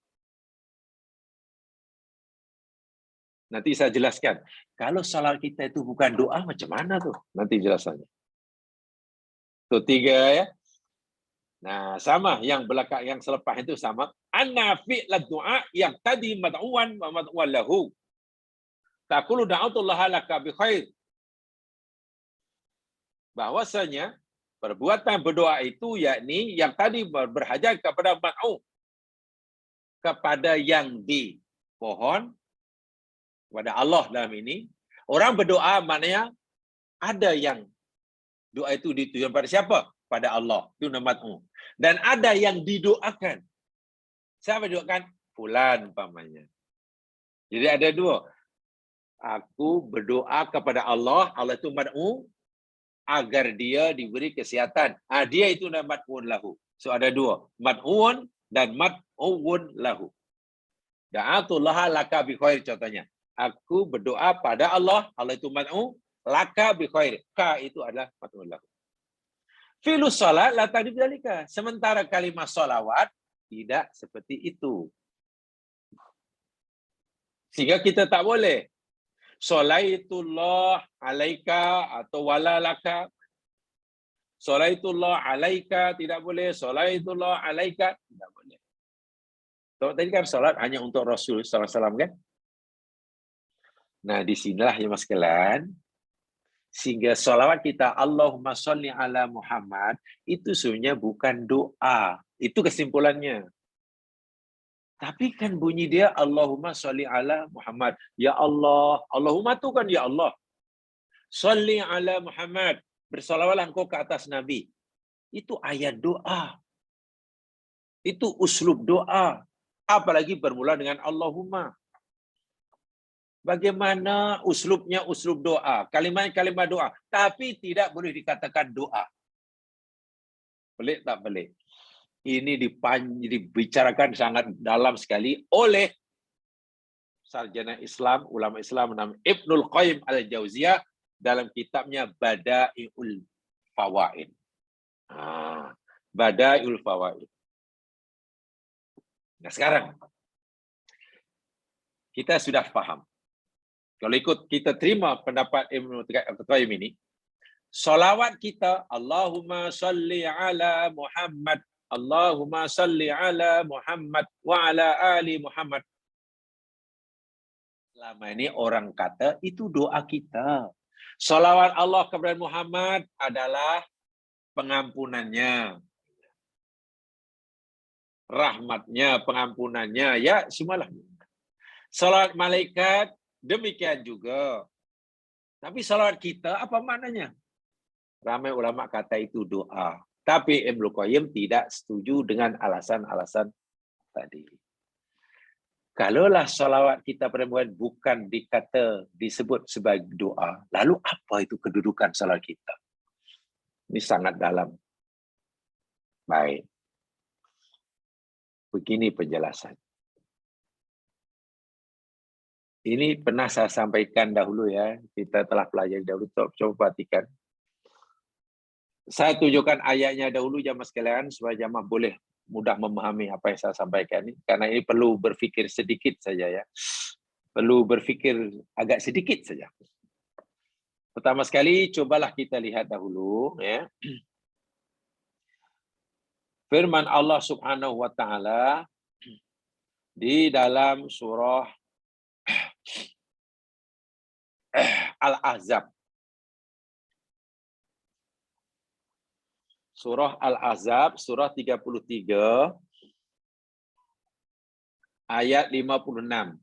Nanti saya jelaskan. Kalau salat kita itu bukan doa, macam mana tuh? Nanti jelasannya. Itu 3 ya. Nah, sama yang belakang yang selepas itu sama. Anna fi'la du'a yang tadi mad'uwan wa mad'uwan lahu. Taqulu da'atullaha laka bi khair. Bahwasanya perbuatan berdoa itu yakni yang tadi berhajat kepada mad'u, kepada yang dipohon kepada Allah dalam ini. Orang berdoa maknanya ada yang doa itu ditujukan pada siapa? Pada Allah. Itu namanya. Dan ada yang didoakan. Siapa didoakan? Fulan umpamanya. Jadi ada 2. Aku berdoa kepada Allah. Allah itu mad'u agar dia diberi kesihatan. Dia itu namanya mad'un lahu. So ada 2. Mad'un dan mad'un lahu. Da'atullaha laka bi khair contohnya. Aku berdoa pada Allah. Allah itu mad'u. Laka bi khair. Ka itu adalah mad'un lahu. Filus salat la tadi bidzalika. Sementara kalimat salawat tidak seperti itu. Sehingga kita tak boleh sholaitullah alaika atau walalaka. Sholaitullah alaika tidak boleh, sholaitullah alaika tidak boleh. Tadi kan salat hanya untuk Rasul sallallahu alaihi wasallam kan? Nah, di sinilah ya Mas sekalian, sehingga salawat kita Allahumma sholli ala Muhammad itu sebenarnya bukan doa. Itu kesimpulannya. Tapi kan bunyi dia Allahumma sholli ala Muhammad. Ya Allah. Allahumma itu kan ya Allah. Sholli ala Muhammad. Bersalawatlah engkau ke atas Nabi. Itu ayat doa. Itu uslub doa. Apalagi bermula dengan Allahumma. Bagaimana uslubnya uslub doa. Kalimat-kalimat doa. Tapi tidak boleh dikatakan doa. Pelik tak pelik? Ini dibicarakan sangat dalam sekali oleh sarjana Islam, ulama Islam namanya Ibnul Qayyim al-Jauziyah dalam kitabnya Bada'iul Fawaid. Bada'iul Fawaid. Nah sekarang, kita sudah paham. Kalau ikut kita terima pendapat Ibnul Qayyim ini, salawat kita, Allahumma salli ala Muhammad, Allahumma salli ala Muhammad wa ala ali Muhammad. Selama ini orang kata itu doa kita. Salawat Allah kepada Muhammad adalah pengampunannya, rahmatnya, pengampunannya, ya semualah. Salawat malaikat demikian juga. Tapi salawat kita apa maknanya? Ramai ulama kata itu doa. Tapi Ibnu Qayyim tidak setuju dengan alasan-alasan tadi. Kalaulah salawat kita pada Muhammad bukan disebut sebagai doa, lalu apa itu kedudukan salawat kita? Ini sangat dalam. Baik. Begini penjelasan. Ini pernah saya sampaikan dahulu ya, kita telah pelajari dahulu, coba perhatikan. Saya tunjukkan ayatnya dahulu jamaah sekalian, supaya jamaah boleh mudah memahami apa yang saya sampaikan ini. Karena ini perlu berfikir sedikit saja ya. Perlu berfikir agak sedikit saja. Pertama sekali, cobalah kita lihat dahulu. Ya. Firman Allah Subhanahu wa Ta'ala di dalam surah Al-Ahzab. Surah Al-Ahzab, surah 33, ayat 56.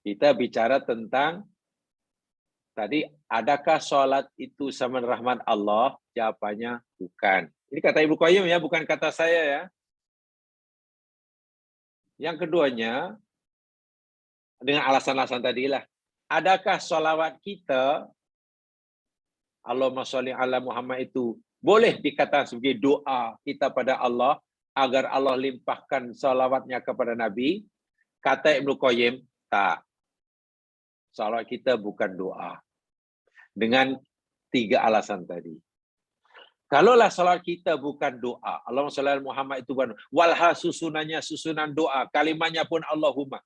Kita bicara tentang, tadi, adakah sholat itu sama rahmat Allah? Jawabannya bukan. Ini kata Ibnu Qayyim ya, bukan kata saya ya. Yang keduanya, dengan alasan-alasan tadilah. Adakah sholawat kita, Allahumma sholli ala Muhammad itu, boleh dikatakan sebagai doa kita pada Allah, agar Allah limpahkan sholawatnya kepada Nabi? Kata Ibnu Qayyim, tak. Sholawat kita bukan doa. Dengan 3 alasan tadi. Kalaulah sholawat kita bukan doa, Allahumma sholli ala Muhammad itu bukan, walha susunannya susunan doa, kalimatnya pun Allahumma.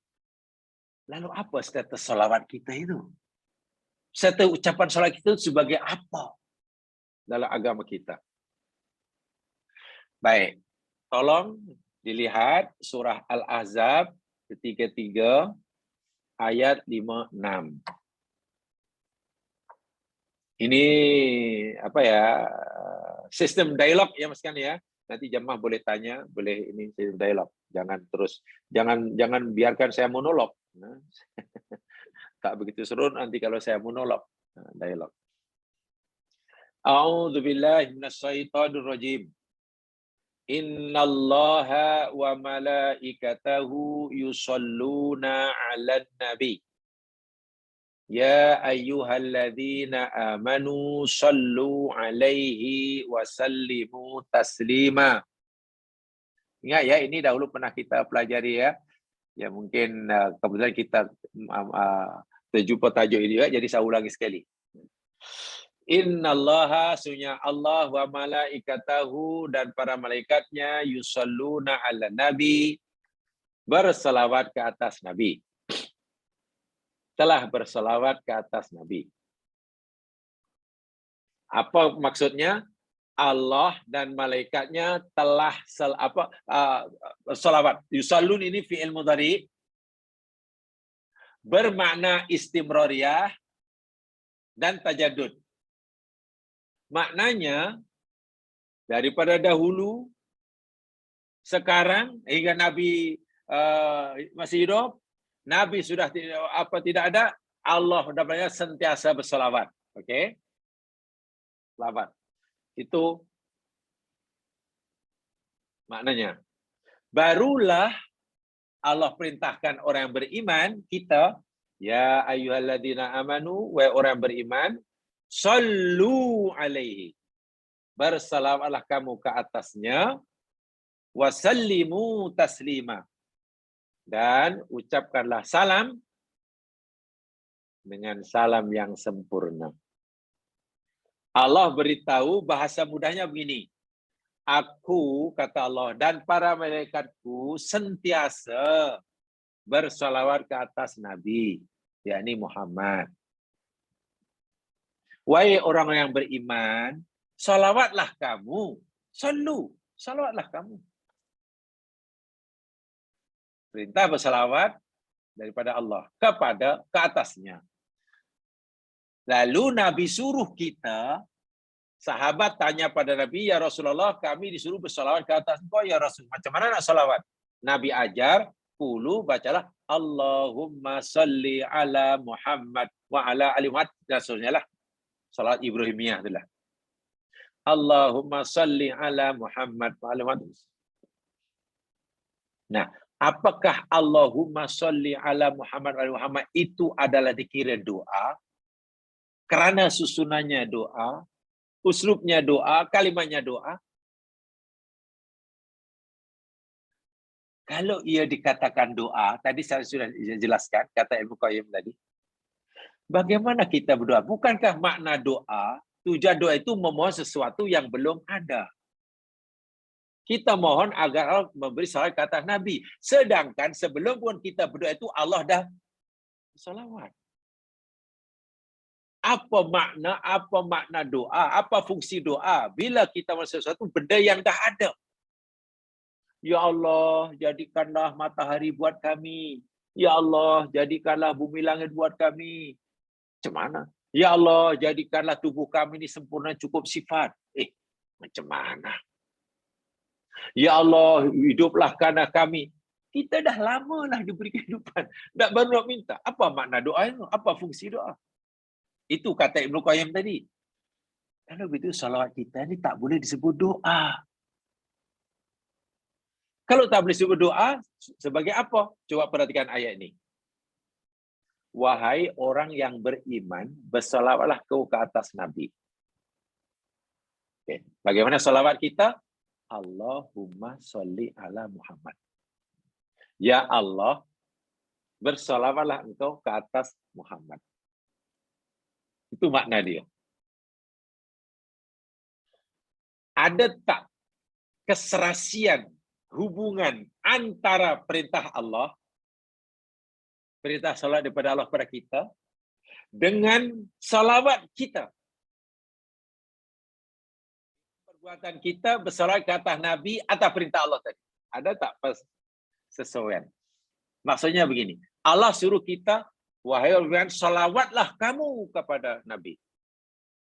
Lalu apa status salawat kita itu? Status ucapan salawat kita sebagai apa dalam agama kita? Baik, tolong dilihat surah Al-Ahzab 33 ayat 56. Ini apa ya? Sistem dialog ya Mas kan ya. Nanti jemaah boleh tanya, boleh ini sistem dialog. Jangan biarkan saya monolog. Nah, tak begitu seru nanti kalau saya monolog. Nah, dialog. A'udzubillahi minasyaitonir rajim. Innallaha wa malaikatahu yusholluna 'alan nabi. Ya ayyuhalladzina amanu shallu 'alaihi wa sallimu taslima. Ingat ya, ini dahulu pernah kita pelajari ya. Ya mungkin kebetulan kita terjumpa tajuk ini juga, jadi saya ulangi sekali. Innallaha sunya Allah wa malaikatahu dan para malaikatnya yusalluna ala nabi, berselawat ke atas Nabi. Telah berselawat ke atas Nabi. Apa maksudnya? Allah dan malaikatnya telah salawat. Yusallun ini fi'il mudhari bermakna istimrariyah dan tajaddud. Maknanya daripada dahulu, sekarang hingga Nabi masih hidup, Nabi sudah tidak ada, Allah sudah sentiasa bersalawat. Okey? Salawat. Itu maknanya. Barulah Allah perintahkan orang yang beriman, kita, ya ayyuhalladzina amanu, wahai orang yang beriman, sallu alaihi. Bersalawatlah kamu ke atasnya, wasallimu taslima. Dan ucapkanlah salam dengan salam yang sempurna. Allah beritahu bahasa mudahnya begini. Aku, kata Allah, dan para malaikatku sentiasa bersalawat ke atas Nabi, yakni Muhammad. Wahai orang yang beriman, salawatlah kamu. Salawatlah kamu. Perintah bersalawat daripada Allah ke atasnya. Lalu Nabi suruh kita, sahabat tanya pada Nabi, ya Rasulullah, kami disuruh bersalawat ke atas engkau, ya Rasul. Macam mana nak salawat? Nabi ajar, bacalah Allahumma salli ala Muhammad wa ala ali Muhammad. Rasulnya lah. Salat Ibrahimiyah itulah. Allahumma salli ala Muhammad wa ala Muhammad. Nah, apakah Allahumma salli ala Muhammad wa ala Muhammad itu adalah dikira doa? Kerana susunannya doa, uslubnya doa, kalimatnya doa. Kalau ia dikatakan doa, tadi saya sudah jelaskan, kata Ibnu Qayyim tadi. Bagaimana kita berdoa? Bukankah makna doa, tujuan doa itu memohon sesuatu yang belum ada. Kita mohon agar Allah memberi salawat ke atas Nabi. Sedangkan sebelum pun kita berdoa itu Allah dah salawat. Apa makna doa? Apa fungsi doa? Bila kita mahu sesuatu benda yang dah ada. Ya Allah, jadikanlah matahari buat kami. Ya Allah, jadikanlah bumi langit buat kami. Macam mana? Ya Allah, jadikanlah tubuh kami ini sempurna cukup sifat. Macam mana? Ya Allah, hiduplah karena kami. Kita dah lama lah diberi kehidupan. Tak baru nak minta. Apa makna doa itu? Apa fungsi doa? Itu kata Ibnu Qayyim tadi. Kalau begitu salawat kita ni tak boleh disebut doa. Kalau tak boleh disebut doa, sebagai apa? Coba perhatikan ayat ini. Wahai orang yang beriman, bersalawatlah kau ke atas Nabi. Okay. Bagaimana salawat kita? Allahumma sholli ala Muhammad. Ya Allah, bersalawatlah engkau ke atas Muhammad. Itu makna dia. Ada tak keserasian hubungan antara perintah Allah, perintah salat daripada Allah kepada kita, dengan salawat kita? Perbuatan kita bersalawat ke atas Nabi atas perintah Allah tadi. Ada tak sesuaian? Maksudnya begini, Allah suruh kita, wahai orang, salawatlah kamu kepada Nabi.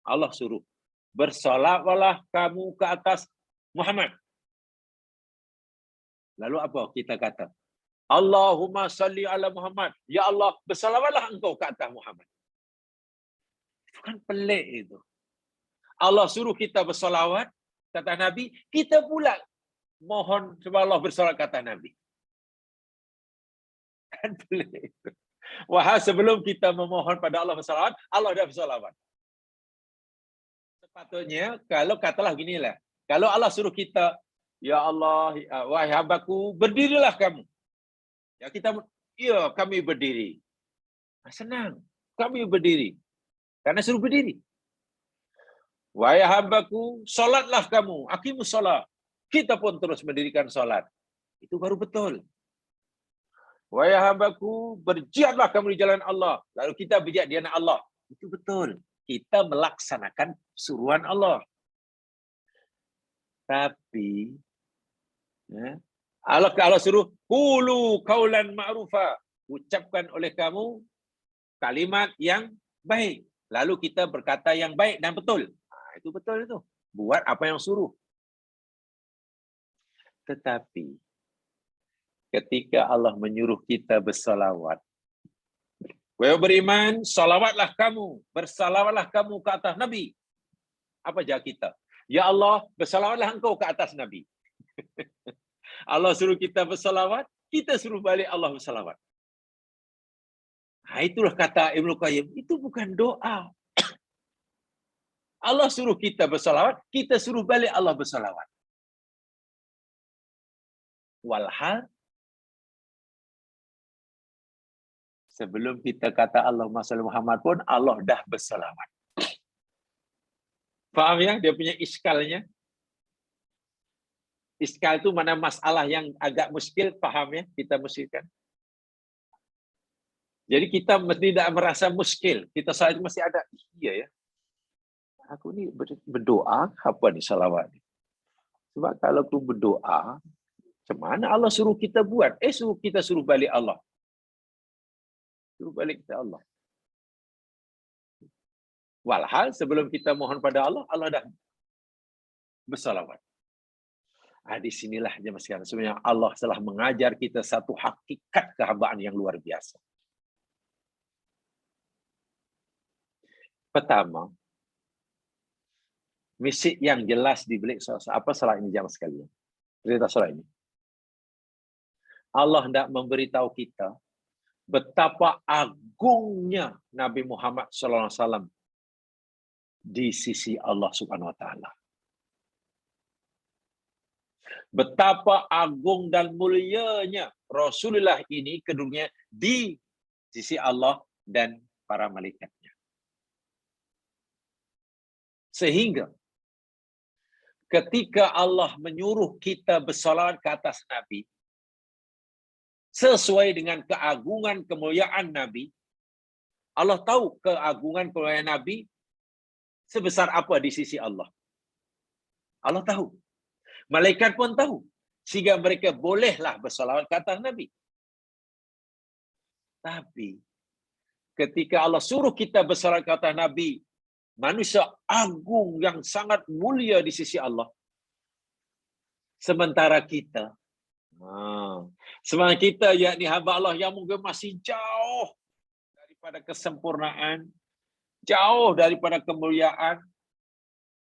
Allah suruh, bersalawatlah kamu ke atas Muhammad. Lalu apa kita kata? Allahumma salli ala Muhammad. Ya Allah, bersalawatlah engkau ke atas Muhammad. Itu kan pelik itu. Allah suruh kita bersalawat kata Nabi, kita pula mohon supaya Allah bersalawat kata Nabi. Kan pelik itu. Wahai, sebelum kita memohon pada Allah bersalawat, Allah dah bersalawat. Sepatutnya, kalau katalah beginilah. Kalau Allah suruh kita, ya Allah, wahai hambaku, berdirilah kamu. Ya, kami berdiri. Senang, kami berdiri. Karena suruh berdiri. Wahai hambaku, solatlah kamu, aqimus solat. Kita pun terus mendirikan solat. Itu baru betul. Wahai hambaku, berjihadlah kamu di jalan Allah. Lalu kita berjihad di jalan Allah. Itu betul. Kita melaksanakan suruhan Allah. Tapi ya, Allah suruh qulu qaulan ma'rufa, ucapkan oleh kamu kalimat yang baik. Lalu kita berkata yang baik dan betul. Itu betul itu. Buat apa yang suruh. Tetapi ketika Allah menyuruh kita bersalawat, wahai beriman, salawatlah kamu, bersalawatlah kamu ke atas Nabi. Apa jawab kita? Ya Allah, bersalawatlah engkau ke atas Nabi. Allah suruh kita bersalawat, kita suruh balik Allah bersalawat. Itulah kata Ibnu Qayyim, itu bukan doa. Allah suruh kita bersalawat, kita suruh balik Allah bersalawat. Walhal, sebelum kita kata Allahumma shalli Muhammad pun, Allah dah bersalawat. Faham ya? Dia punya iskalnya. Iskal itu mana masalah yang agak muskil, paham ya? Kita muskilkan. Jadi kita tidak merasa muskil. Kita saat itu masih ada, iya ya. Aku ni berdoa, apa ni salawat ni? Sebab kalau aku berdoa, macam mana Allah suruh kita buat? Kita suruh balik Allah. Suruh balik kita Allah. Walhal sebelum kita mohon pada Allah, Allah dah bersalawat. Di sinilah jemaah sekalian, sebenarnya Allah telah mengajar kita satu hakikat kehambaan yang luar biasa. Pertama, misi yang jelas di balik apa salah ini jemaah sekalian? Cerita salah ini. Allah hendak memberitahu kita betapa agungnya Nabi Muhammad SAW di sisi Allah Subhanahu Wa Taala. Betapa agung dan mulianya Rasulullah ini kedudukannya di sisi Allah dan para malaikatnya. Sehingga ketika Allah menyuruh kita bersalawat ke atas Nabi, sesuai dengan keagungan kemuliaan Nabi, Allah tahu keagungan kemuliaan Nabi sebesar apa di sisi Allah. Allah tahu. Malaikat pun tahu. Sehingga mereka bolehlah bersalawat ke atas Nabi. Tapi ketika Allah suruh kita bersalawat ke atas Nabi, manusia agung yang sangat mulia di sisi Allah. Sementara kita, yakni hamba Allah yang mungkin masih jauh daripada kesempurnaan, jauh daripada kemuliaan,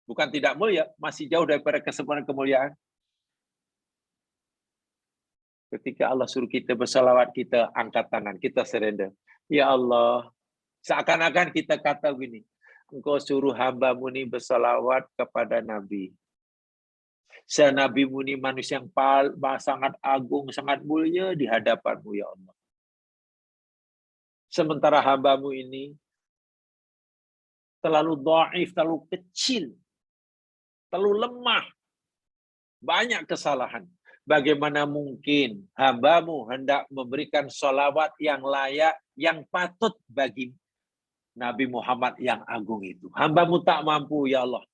bukan tidak mulia, masih jauh daripada kesempurnaan kemuliaan. Ketika Allah suruh kita bersalawat, kita angkat tangan, kita surrender. Ya Allah, seakan-akan kita kata begini, Engkau suruh hamba-Mu ni bersalawat kepada Nabi. Nabi-Mu ni manusia yang sangat agung, sangat mulia di hadapan-Mu, ya Allah. Sementara hamba-Mu ini terlalu dhaif, terlalu kecil, terlalu lemah, banyak kesalahan. Bagaimana mungkin hamba-Mu hendak memberikan sholawat yang layak, yang patut bagi Nabi Muhammad yang agung itu. Hamba-Mu tak mampu, ya Allah,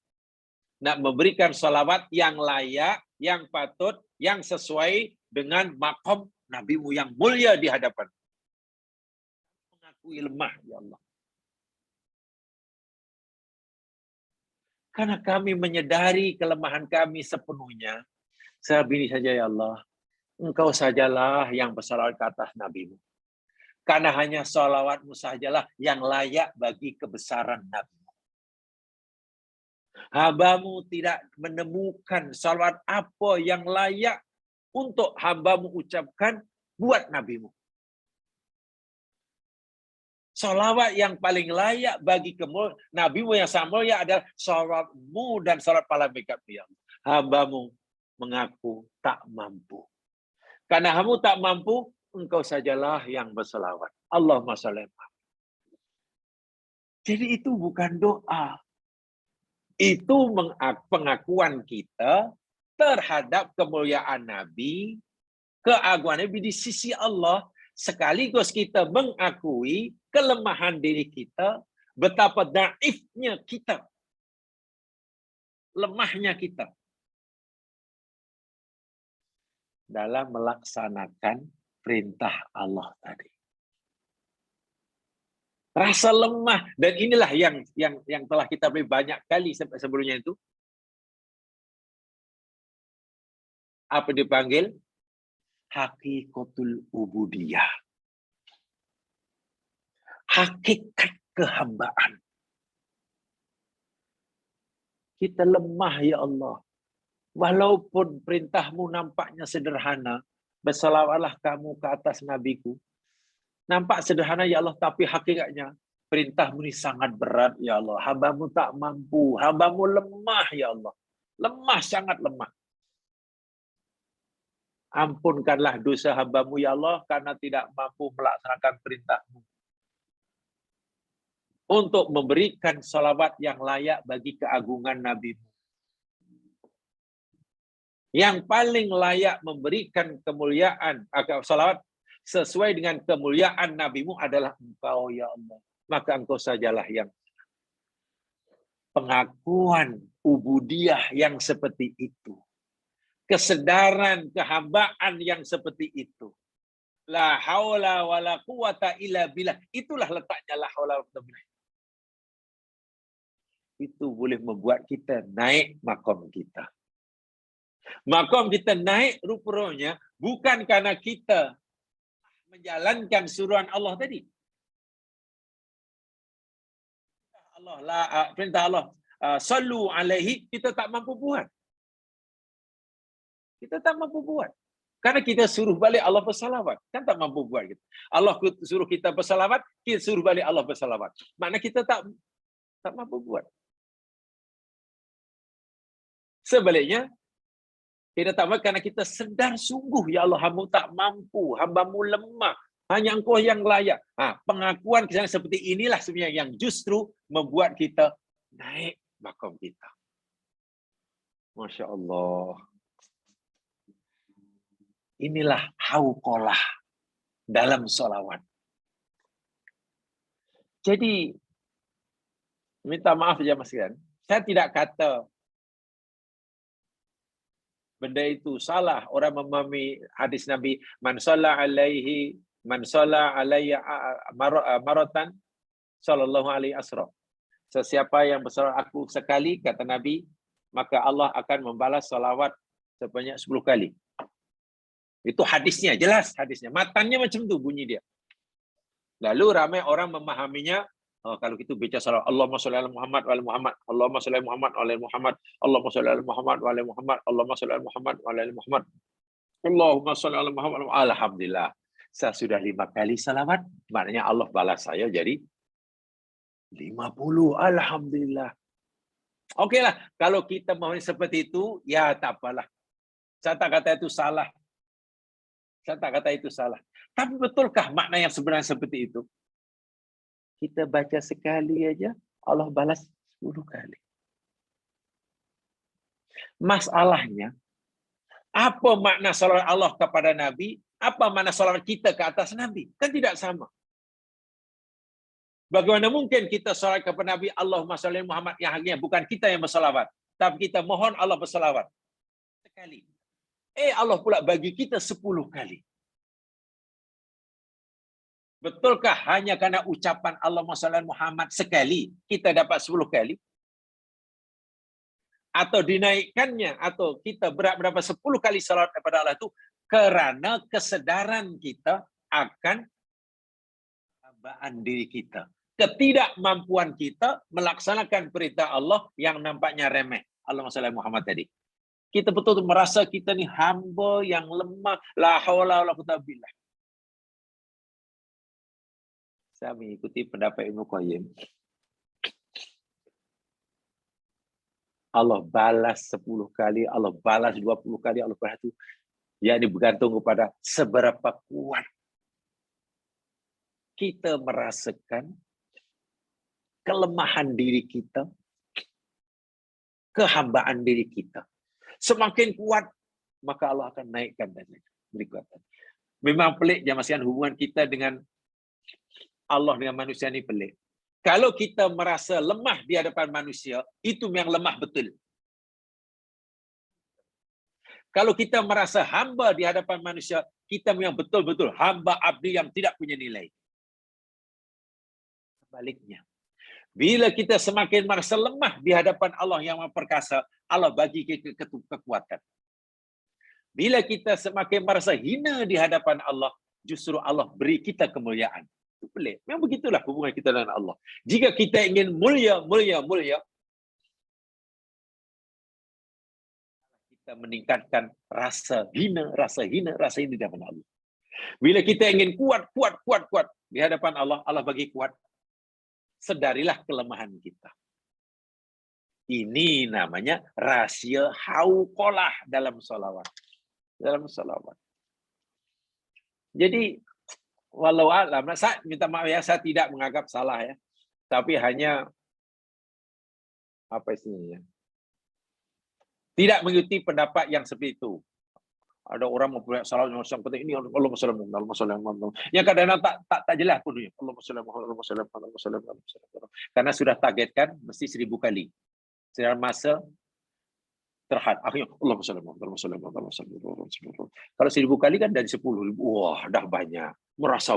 nak memberikan sholawat yang layak, yang patut, yang sesuai dengan maqam Nabi-Mu yang mulia di hadapan. Mengakui lemah, ya Allah. Karena kami menyadari kelemahan kami sepenuhnya. Sebini saja, ya Allah. Engkau sajalah yang bersalawat ke atas Nabi-Mu. Karena hanya sholawat-Mu sajalah yang layak bagi kebesaran Nabi-Mu. Hamba-Mu tidak menemukan sholawat apa yang layak untuk hamba-Mu ucapkan buat Nabi-Mu. Sholawat yang paling layak bagi Nabi-Mu yang sangat mulia adalah sholawat-Mu dan sholawat para malaikat-Mu. Hamba-Mu mengaku tak mampu. Karena kamu tak mampu, engkau sajalah yang berselawat. Allahumma shalli. Jadi itu bukan doa. Itu pengakuan kita terhadap kemuliaan Nabi, keagungan Nabi di sisi Allah, sekaligus kita mengakui kelemahan diri kita, betapa dhaifnya kita, lemahnya kita. dalam melaksanakan perintah Allah tadi. Rasa lemah, dan inilah yang telah kita beri banyak kali sebelumnya itu. Apa dipanggil? Hakikatul ubudiyah. Hakikat kehambaan. Kita lemah ya Allah. Walaupun perintahmu nampaknya sederhana, bersalawatlah kamu ke atas nabiku. Nampak sederhana ya Allah, tapi hakikatnya perintahmu ini sangat berat ya Allah. Hambamu tak mampu, hambamu lemah ya Allah. Lemah, sangat lemah. Ampunkanlah dosa hambamu ya Allah, karena tidak mampu melaksanakan perintahmu. Untuk memberikan salawat yang layak bagi keagungan nabimu. Yang paling layak memberikan kemuliaan, salawat sesuai dengan kemuliaan nabimu adalah engkau ya Allah. Maka engkau sajalah yang pengakuan ubudiyah yang seperti itu. Kesedaran kehambaan yang seperti itu. La haula wala quwata illa billah. Itulah letaknya la haula wala quwata billah. Itu boleh membuat kita naik makom kita. Makom kita naik rupanya bukan karena kita menjalankan suruhan Allah tadi. Perintah Allah, sallu alaihi, kita tak mampu buat. Kita tak mampu buat. Karena kita suruh balik Allah bersalawat. Kan tak mampu buat. Allah suruh kita bersalawat, kita suruh balik Allah bersalawat. Maknanya kita tak mampu buat. Sebaliknya, kita tak mampu karena kita sedar sungguh, ya Allah, hambamu tak mampu, hambamu lemah. Hanya engkau yang layak. Pengakuan kita seperti inilah sebenarnya yang justru membuat kita naik makom kita. Masya Allah. Inilah hauqalah dalam sholawat. Jadi, minta maaf ya Mas Gan, saya tidak kata benda itu salah. Orang memahami hadis Nabi, man shalla alayya maratan sallallahu alaihi asra. Sesiapa yang bersalawat aku sekali, kata Nabi, maka Allah akan membalas salawat sebanyak 10 kali. Itu hadisnya, jelas hadisnya. Matannya macam tu bunyi dia. Lalu ramai orang memahaminya, kalau gitu baca salawat Allahumma sholli ala Muhammad wa ala Muhammad, Allahumma sholli ala Muhammad wa ala Muhammad, Allahumma sholli ala Muhammad wa ala Muhammad, Allahumma sholli ala Muhammad wa ala Muhammad, Allahumma sholli ala Muhammad. Alhamdulillah. Saya sudah 5 kali salawat, maknanya Allah balas saya jadi 50. Alhamdulillah. Okeylah, kalau kita mau seperti itu, ya tak apalah. Saya tak kata itu salah. Saya tak kata itu salah. Tapi betulkah makna yang sebenarnya seperti itu? Kita baca sekali aja, Allah balas 10 kali. Masalahnya, apa makna salawat Allah kepada Nabi? Apa makna salawat kita ke atas Nabi? Kan tidak sama. Bagaimana mungkin kita salawat kepada Nabi, Allahumma sholli Muhammad, yang hakikatnya bukan kita yang bersalawat, tapi kita mohon Allah bersalawat sekali. Allah pula bagi kita 10 kali. Betulkah hanya karena ucapan Allahumma sholli Muhammad sekali, kita dapat 10 kali? Atau dinaikkannya, atau kita berapa 10 kali salawat kepada Allah itu karena kesedaran kita akan hambaan diri kita. Ketidakmampuan kita melaksanakan perintah Allah yang nampaknya remeh. Allahumma sholli Muhammad tadi. Kita betul-betul merasa kita ni hamba yang lemah. La haula wala quwwata billah. Saya mengikuti pendapat Ibnu Qayyim. Allah balas 10 kali, Allah balas 20 kali, Allah balas itu. Ya, ini bergantung kepada seberapa kuat kita merasakan kelemahan diri kita, kehambaan diri kita. Semakin kuat, maka Allah akan naikkan berikutan. Memang pelik jamaskan hubungan kita dengan Allah dengan manusia ini pelik. Kalau kita merasa lemah di hadapan manusia, itu yang lemah betul. Kalau kita merasa hamba di hadapan manusia, kita memang betul-betul hamba abdi yang tidak punya nilai. Sebaliknya, bila kita semakin merasa lemah di hadapan Allah yang Maha Perkasa, Allah bagi kita kekuatan. Bila kita semakin merasa hina di hadapan Allah, justru Allah beri kita kemuliaan. Itu pelik. Memang begitulah hubungan kita dengan Allah. Jika kita ingin mulia, kita meningkatkan rasa hina di hadapan Allah. Bila kita ingin kuat di hadapan Allah, Allah bagi kuat. Sedarilah kelemahan kita. Ini namanya rahsia hauqalah dalam salawat. Jadi, walau alam, saya minta maaf ya, saya tidak menganggap salah ya. Tapi hanya, apa istilahnya? Tidak mengikuti pendapat yang seperti itu. Ada orang mempunyai salah yang penting ini Allahumma shalli ala Muhammad. Yang kadang-kadang tak jelas pun dia. Allahumma shalli. Karena sudah targetkan mesti 1000 kali. Secara masa terhad. Akhirnya Allahumma shalli. Kalau 1000 kali kan dari 10.000. Wah, dah banyak. Merasa.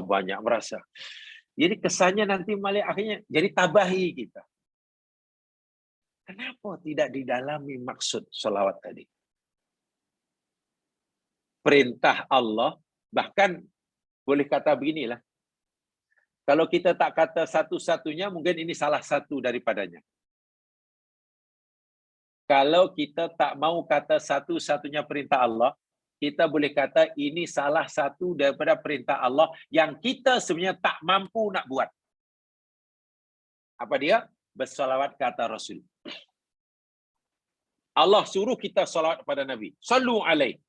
Jadi kesannya nanti malah akhirnya jadi tabahi kita. Kenapa tidak didalami maksud salawat tadi? Perintah Allah, bahkan boleh kata beginilah. Kalau kita tak kata satu-satunya, mungkin ini salah satu daripadanya. Kalau kita tak mau kata satu-satunya perintah Allah, kita boleh kata ini salah satu daripada perintah Allah yang kita sebenarnya tak mampu nak buat. Apa dia? Bersalawat kata Rasul. Allah suruh kita salawat kepada Nabi. Sallu alaihi.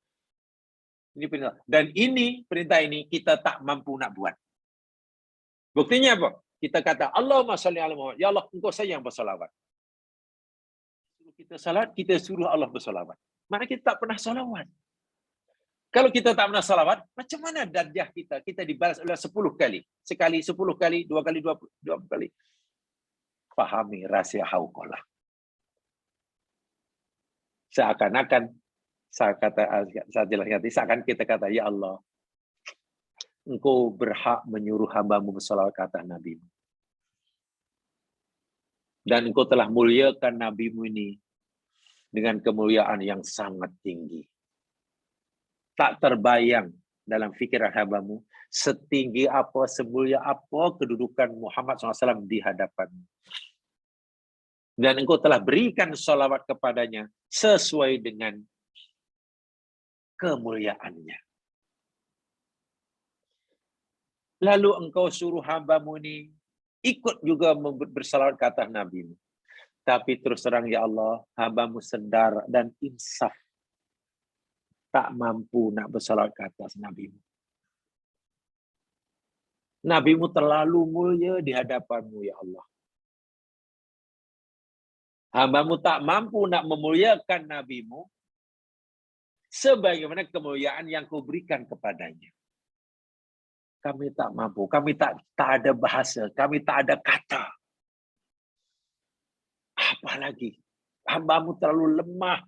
Ini perintah. Dan ini perintah ini kita tak mampu nak buat. Buktinya apa? Kita kata Allahumma shalli ala Muhammad. Ya Allah, engkau saja yang bersalawat. Suruh kita salat, kita suruh Allah bersalawat. Mana kita tak pernah salawat. Kalau kita tak pernah salawat, macam mana darjah kita? Kita dibalas oleh 10 kali. Sekali 10 kali, 2 kali 20 kali. Fahami rahsia hauqalah. Seakan-akan saya jelaskan tadi, seakan kita kata, ya Allah, engkau berhak menyuruh hamba-Mu bersalawat ke atas Nabi-Mu. Dan engkau telah muliakan Nabi-Mu ini dengan kemuliaan yang sangat tinggi. Tak terbayang dalam fikiran hamba-Mu setinggi apa, semulia apa kedudukan Muhammad SAW di hadapan-Mu. Dan engkau telah berikan salawat kepadanya sesuai dengan kemuliaannya. Lalu engkau suruh hamba-Mu ini ikut juga bersalawat ke atas Nabi-Mu. Tapi terus terang ya Allah, hamba-Mu sedar dan insaf. Tak mampu nak bersalawat ke atas Nabi-Mu. Nabi-Mu terlalu mulia di hadapan-Mu ya Allah. Hamba-Mu tak mampu nak memuliakan Nabi-Mu sebagaimana kemuliaan yang Kau berikan kepadanya. Kami tak mampu, kami tak ada bahasa, kami tak ada kata. Apalagi hamba-Mu terlalu lemah,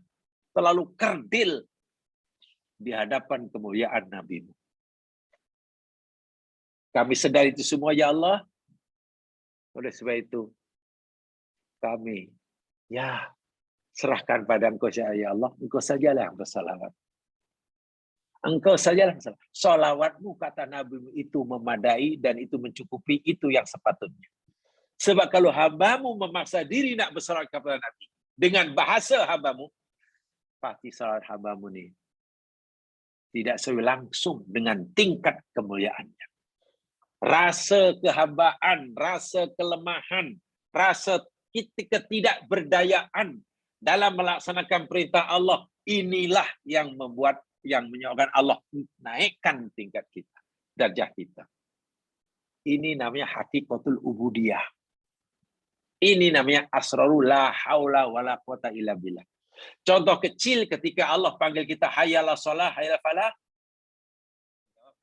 terlalu kerdil di hadapan kemuliaan Nabi-Mu. Kami sedar itu semua ya Allah. Oleh sebab itu kami serahkan pada Engkau ya Allah. Engkau sajalah yang bersalawat. Engkau sajalah yang bersalawat. Salawat-Mu kata Nabi-Mu itu memadai dan itu mencukupi, itu yang sepatutnya. Sebab kalau hamba-Mu memaksa diri nak bersalawat kepada Nabi dengan bahasa hamba-Mu, pasti salawat hamba-Mu ini tidak sesuai langsung dengan tingkat kemuliaannya. Rasa kehambaan, rasa kelemahan, rasa ketidakberdayaan dalam melaksanakan perintah Allah, inilah yang menyebabkan Allah naikkan tingkat kita, darjah kita. Ini namanya hakikatul ubudiyah. Ini namanya asrarul la haula wala quwata illa billah. Contoh kecil ketika Allah panggil kita hayyalah shalah, hayyalah falah.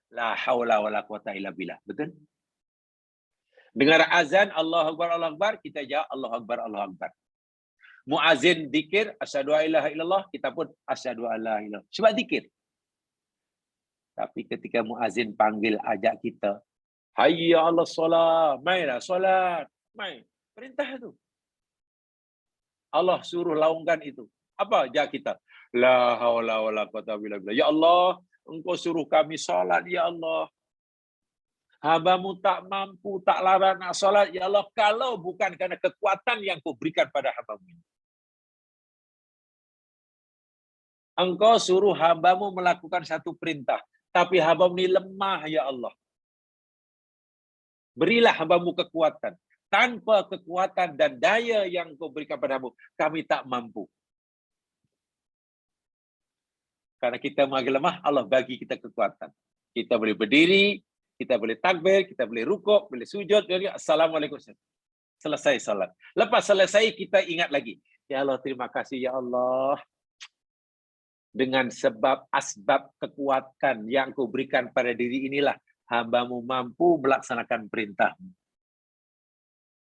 La haula wala quwata illa billah. Betul? Dengar azan Allahu Akbar, Allahu Akbar, kita jawab Allahu Akbar, Allahu Akbar. Muazin zikir, asyhadu an la ilaha illallah, kita pun asyhadu an la ilaha illallah. Sebab zikir. Tapi ketika muazin panggil ajak kita, hayya 'alas solat, mainlah solat, main. Perintah itu. Allah suruh laungkan itu. Apa ajak kita? La haula wala quwata illa billah. Ya Allah, Engkau suruh kami solat, ya Allah. Hamba-Mu tak mampu, tak larang nak solat, ya Allah, kalau bukan karena kekuatan yang Kau berikan pada hamba-Mu. Engkau suruh hamba-Mu melakukan satu perintah, tapi hamba-Mu ini lemah, ya Allah. Berilah hamba-Mu kekuatan. Tanpa kekuatan dan daya yang Kau berikan padamu, kami tak mampu. Karena kita makin lemah, Allah bagi kita kekuatan. Kita boleh berdiri, kita boleh takbir, kita boleh rukuk, boleh sujud, assalamualaikum. Selesai salat. Lepas selesai, kita ingat lagi. Ya Allah, terima kasih ya Allah. Dengan sebab asbab kekuatan yang Kau berikan pada diri inilah, hamba-Mu mampu melaksanakan perintah-Mu.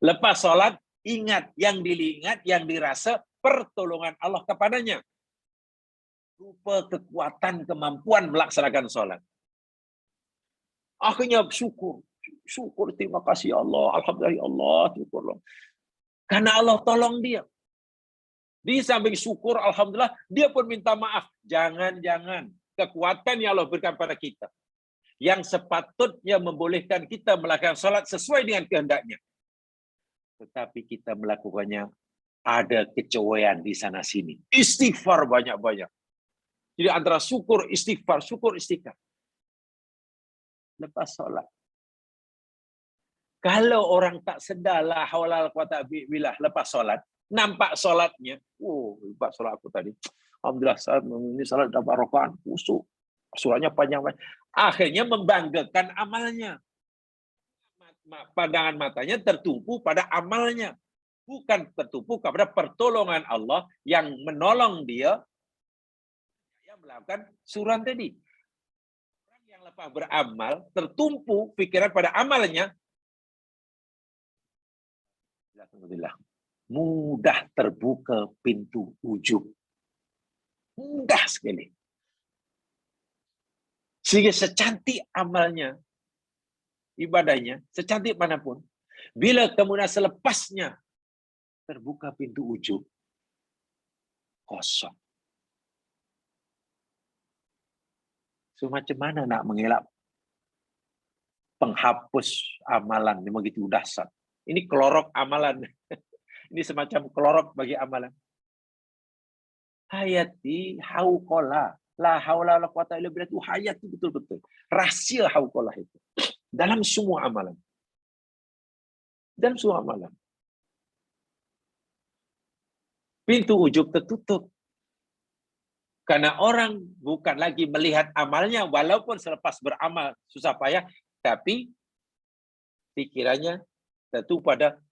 Lepas salat, ingat, yang diingat, yang dirasa, pertolongan Allah kepadanya. Rupa kekuatan, kemampuan melaksanakan salat. Akhirnya syukur. Syukur, terima kasih Allah. Alhamdulillah ya Allah. Syukur Allah. Karena Allah tolong dia. Di samping syukur, alhamdulillah, dia pun minta maaf. Jangan-jangan kekuatan yang Allah berikan pada kita, yang sepatutnya membolehkan kita melakukan salat sesuai dengan kehendaknya. Tetapi kita melakukannya, ada kecewean di sana-sini. Istighfar banyak-banyak. Jadi antara syukur, istighfar, syukur, istighfar. Lepas salat. Kalau orang tak sedar la haula wala quwata illa billah lepas salat, nampak salatnya, oh, lepas salat aku tadi. Alhamdulillah, ini salat dapat rakaat, kusuk. Surahnya panjang. Akhirnya membanggakan amalnya. Pandangan matanya tertumpu pada amalnya. Bukan tertumpu kepada pertolongan Allah yang menolong dia melakukan surah tadi. Orang yang lepas beramal, tertumpu pikiran pada amalnya, alhamdulillah, mudah terbuka pintu ujub. Mudah sekali. Sehingga secantik amalnya, ibadahnya, secantik manapun, bila kemudian selepasnya terbuka pintu ujub, kosong. So, macam mana nak mengelak penghapus amalan yang begitu dahsyat? Ini klorok amalan. Ini semacam klorok bagi amalan. Hayati hauqala. La haula wala quwata illa billah, itu hayat itu betul-betul. Rahsia hauqala itu. Dalam semua amalan. Dalam semua amalan. Pintu ujub tertutup. Karena orang bukan lagi melihat amalnya, walaupun selepas beramal susah payah, tapi pikirannya tentu pada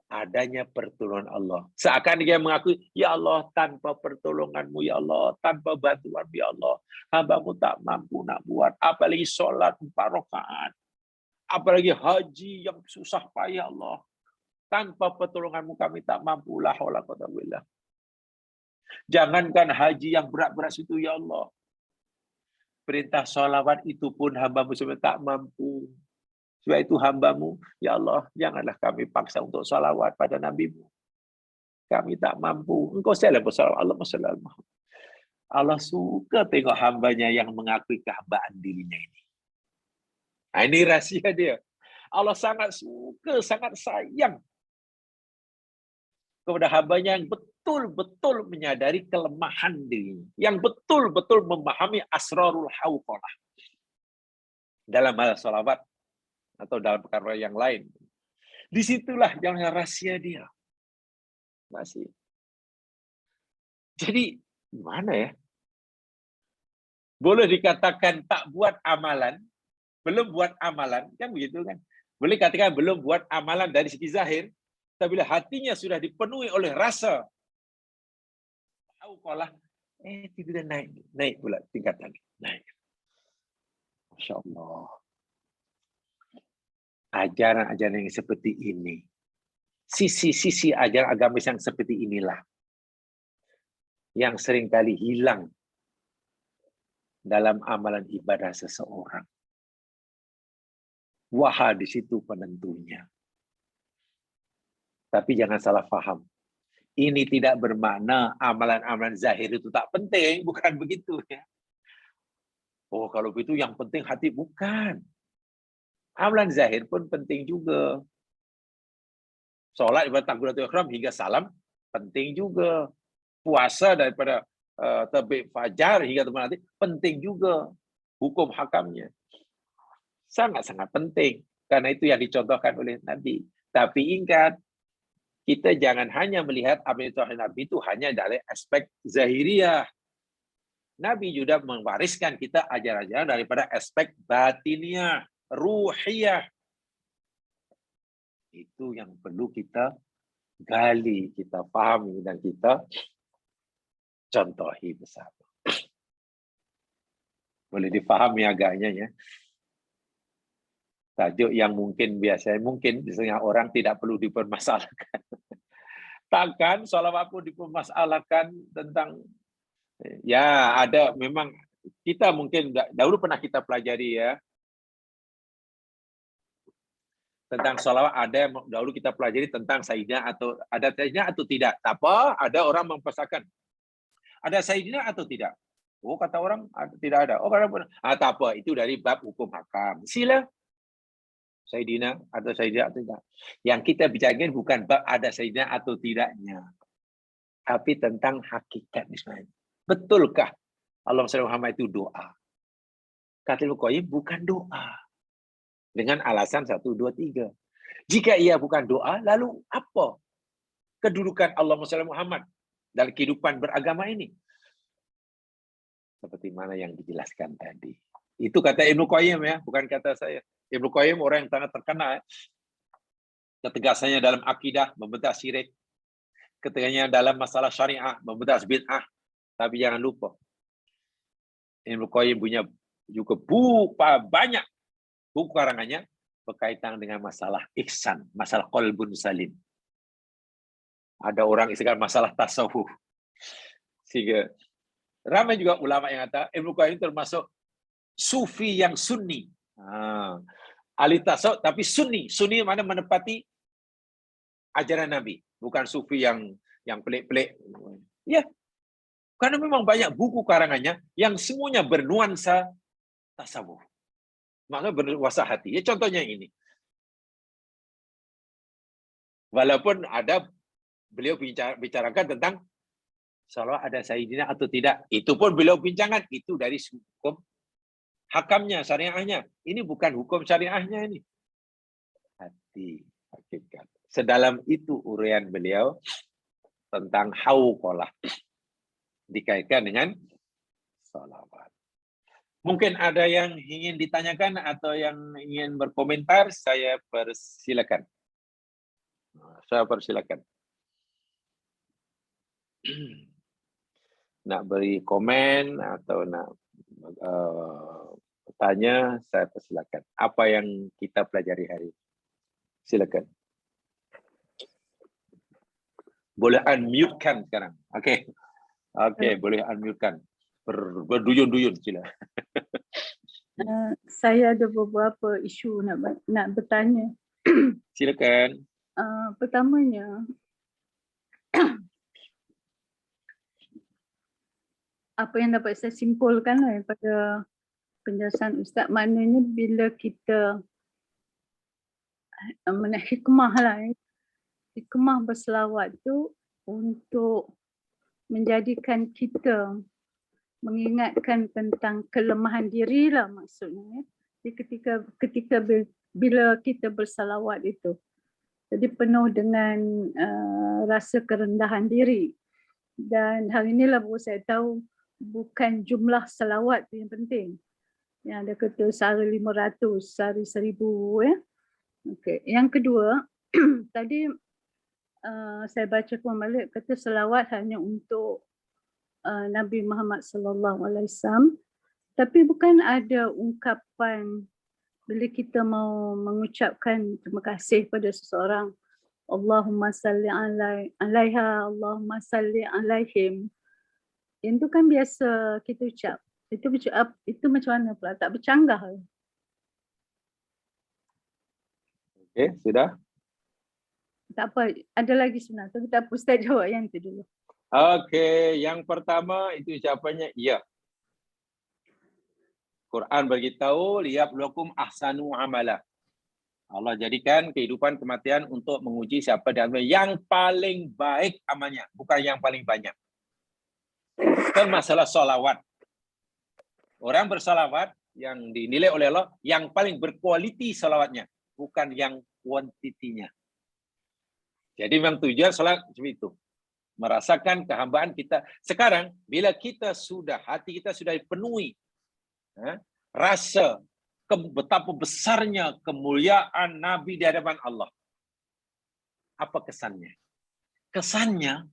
adanya pertolongan Allah. Seakan dia mengakui, ya Allah, tanpa pertolongan-Mu, ya Allah, tanpa bantuan, ya Allah, hamba-Mu tak mampu nak buat, apalagi sholat 4 rakaat, apalagi haji yang susah payah, Allah. Tanpa pertolongan-Mu kami tak mampu, la haula wala quwata illa billah. Jangankan haji yang berat-berat itu, ya Allah. Perintah sholawat itu pun hamba-Mu sebenarnya tak mampu. Sebab itu hamba-Mu, ya Allah, janganlah kami paksa untuk sholawat pada Nabi-Mu. Kami tak mampu. Engkau salah bersalawat. Allah suka tengok hambanya yang mengakui kehambaan dirinya ini. Nah, ini rahsia dia. Allah sangat suka, sangat sayang kepada hambanya yang betul-betul menyadari kelemahan dirinya, yang betul-betul memahami asrarul hauqalah dalam hal salawat atau dalam perkara yang lain. Disitulah yang rahasia dia. Masih. Jadi gimana ya? Boleh dikatakan tak buat amalan, belum buat amalan, kan begitu kan? Boleh katakan belum buat amalan dari segi zahir, tapi bila hatinya sudah dipenuhi oleh rasa hauqalah, tiba-tiba naik pula tingkatan, naik. Masya Allah. Ajaran-ajaran yang seperti ini, sisi-sisi ajaran agama yang seperti inilah yang seringkali hilang dalam amalan ibadah seseorang. Waha di situ penentunya. Tapi jangan salah faham. Ini tidak bermakna amalan-amalan zahir itu tak penting, bukan begitu ya. Oh, kalau begitu yang penting hati, bukan. Amalan zahir pun penting juga. Salat daripada takbiratul ihram hingga salam penting juga. Puasa daripada terbit fajar hingga terbit nanti penting juga. Hukum hakamnya sangat-sangat penting. Karena itu yang dicontohkan oleh Nabi. Tapi ingat, kita jangan hanya melihat apa itu Nabi itu hanya dari aspek zahiriah. Nabi juga mewariskan kita ajaran-ajaran daripada aspek batiniah, ruhiyah. Itu yang perlu kita gali, kita pahami, dan kita contohi bersama. Boleh dipahami agaknya ya. Tajuk yang mungkin biasanya, mungkin setengah orang tidak perlu dipermasalahkan. Takkan salawat pun dipermasalahkan tentang, ya ada memang, kita mungkin dahulu pernah kita pelajari ya, tentang salawat ada dahulu kita pelajari tentang sayyidina atau ada sayyidina atau tidak. Tak apa, ada orang mempesankan ada sayyidina atau tidak. Oh, kata orang tidak ada. Oh, kata tak apa, itu dari bab hukum hakam. Sila sayyidina atau sayyidina atau tidak. Yang kita bicarakan bukan bab ada sayyidina atau tidaknya, tapi tentang hakikat Ismail. Betulkah Allah Muhammad itu doa? Kata Ibnu Qayyim bukan doa. Dengan alasan 1, 2, 3. Jika ia bukan doa, lalu apa kedudukan Allah Muhammad dalam kehidupan beragama ini? Seperti mana yang dijelaskan tadi. Itu kata Ibnu Qayyim ya, bukan kata saya. Ibnu Qayyim orang yang sangat terkenal. Ketegasannya dalam akidah, membedah syirik. Ketegasannya dalam masalah syariah, membedah bid'ah. Tapi jangan lupa, Ibnu Qayyim punya juga banyak buku karangannya berkaitan dengan masalah ihsan, masalah qalbun salim. Ada orang istilah masalah tasawuf. Sehingga ramai juga ulama yang kata Ibnu Qayyim termasuk sufi yang sunni. Ahli tasawuf tapi sunni. Sunni mana menepati ajaran Nabi, bukan sufi yang pelik-pelik. Ya. Karena memang banyak buku karangannya yang semuanya bernuansa tasawuf. Maksudnya bernuansa hati. Ya, contohnya ini. Walaupun ada beliau bicarakan tentang salawat ada sayyidina atau tidak. Itu pun beliau bincangkan. Itu dari hukum hakamnya, syariahnya. Ini bukan hukum syariahnya ini. Hati, hakikat. Sedalam itu uraian beliau tentang hauqalah. Dikaitkan dengan salawat. Mungkin ada yang ingin ditanyakan atau yang ingin berkomentar, saya persilakan. Saya persilakan. Nak beri komen atau nak bertanya, saya persilakan. Apa yang kita pelajari hari ini? Silakan. Boleh unmute-kan sekarang. Okey. Okey, boleh unmute-kan. Berduyun-duyun sila. Saya ada beberapa isu nak bertanya. Silakan. Pertamanya, apa yang dapat saya simpulkan daripada penjelasan Ustaz, maknanya bila kita hikmah lah, hikmah berselawat tu untuk menjadikan kita mengingatkan tentang kelemahan diri lah maksudnya. Jadi ketika bila kita bersalawat itu, jadi penuh dengan rasa kerendahan diri. Dan hal inilah baru saya tahu bukan jumlah salawat yang penting. Yang ada kata sehari 500, sehari 1000 ya. Okay. Yang kedua, tadi saya baca kembali kata salawat hanya untuk Nabi Muhammad sallallahu alaihi wasallam, tapi bukan ada ungkapan bila kita mau mengucapkan terima kasih pada seseorang, Allahumma salli alaiha, Allahumma salli alaihim. Itu kan biasa kita ucap. Itu macam mana pula? Tak bercanggah. Okey, sudah? Tak apa, ada lagi sebenarnya. Tapi tak apa, Ustaz jawab yang tu dulu. Okey, yang pertama itu jawapannya ya. Quran beritahu liyabluwakum ahsanu amala. Allah jadikan kehidupan kematian untuk menguji siapa di antara yang paling baik amalnya, bukan yang paling banyak. Kan masalah solawat. Orang bersolawat yang dinilai oleh Allah yang paling berkualiti solawatnya, bukan yang kuantitinya. Jadi memang tujuan solat seperti itu. Merasakan kehambaan kita. Sekarang, bila kita sudah, hati kita sudah dipenuhi rasa betapa besarnya kemuliaan Nabi di hadapan Allah. Apa kesannya? Kesannya,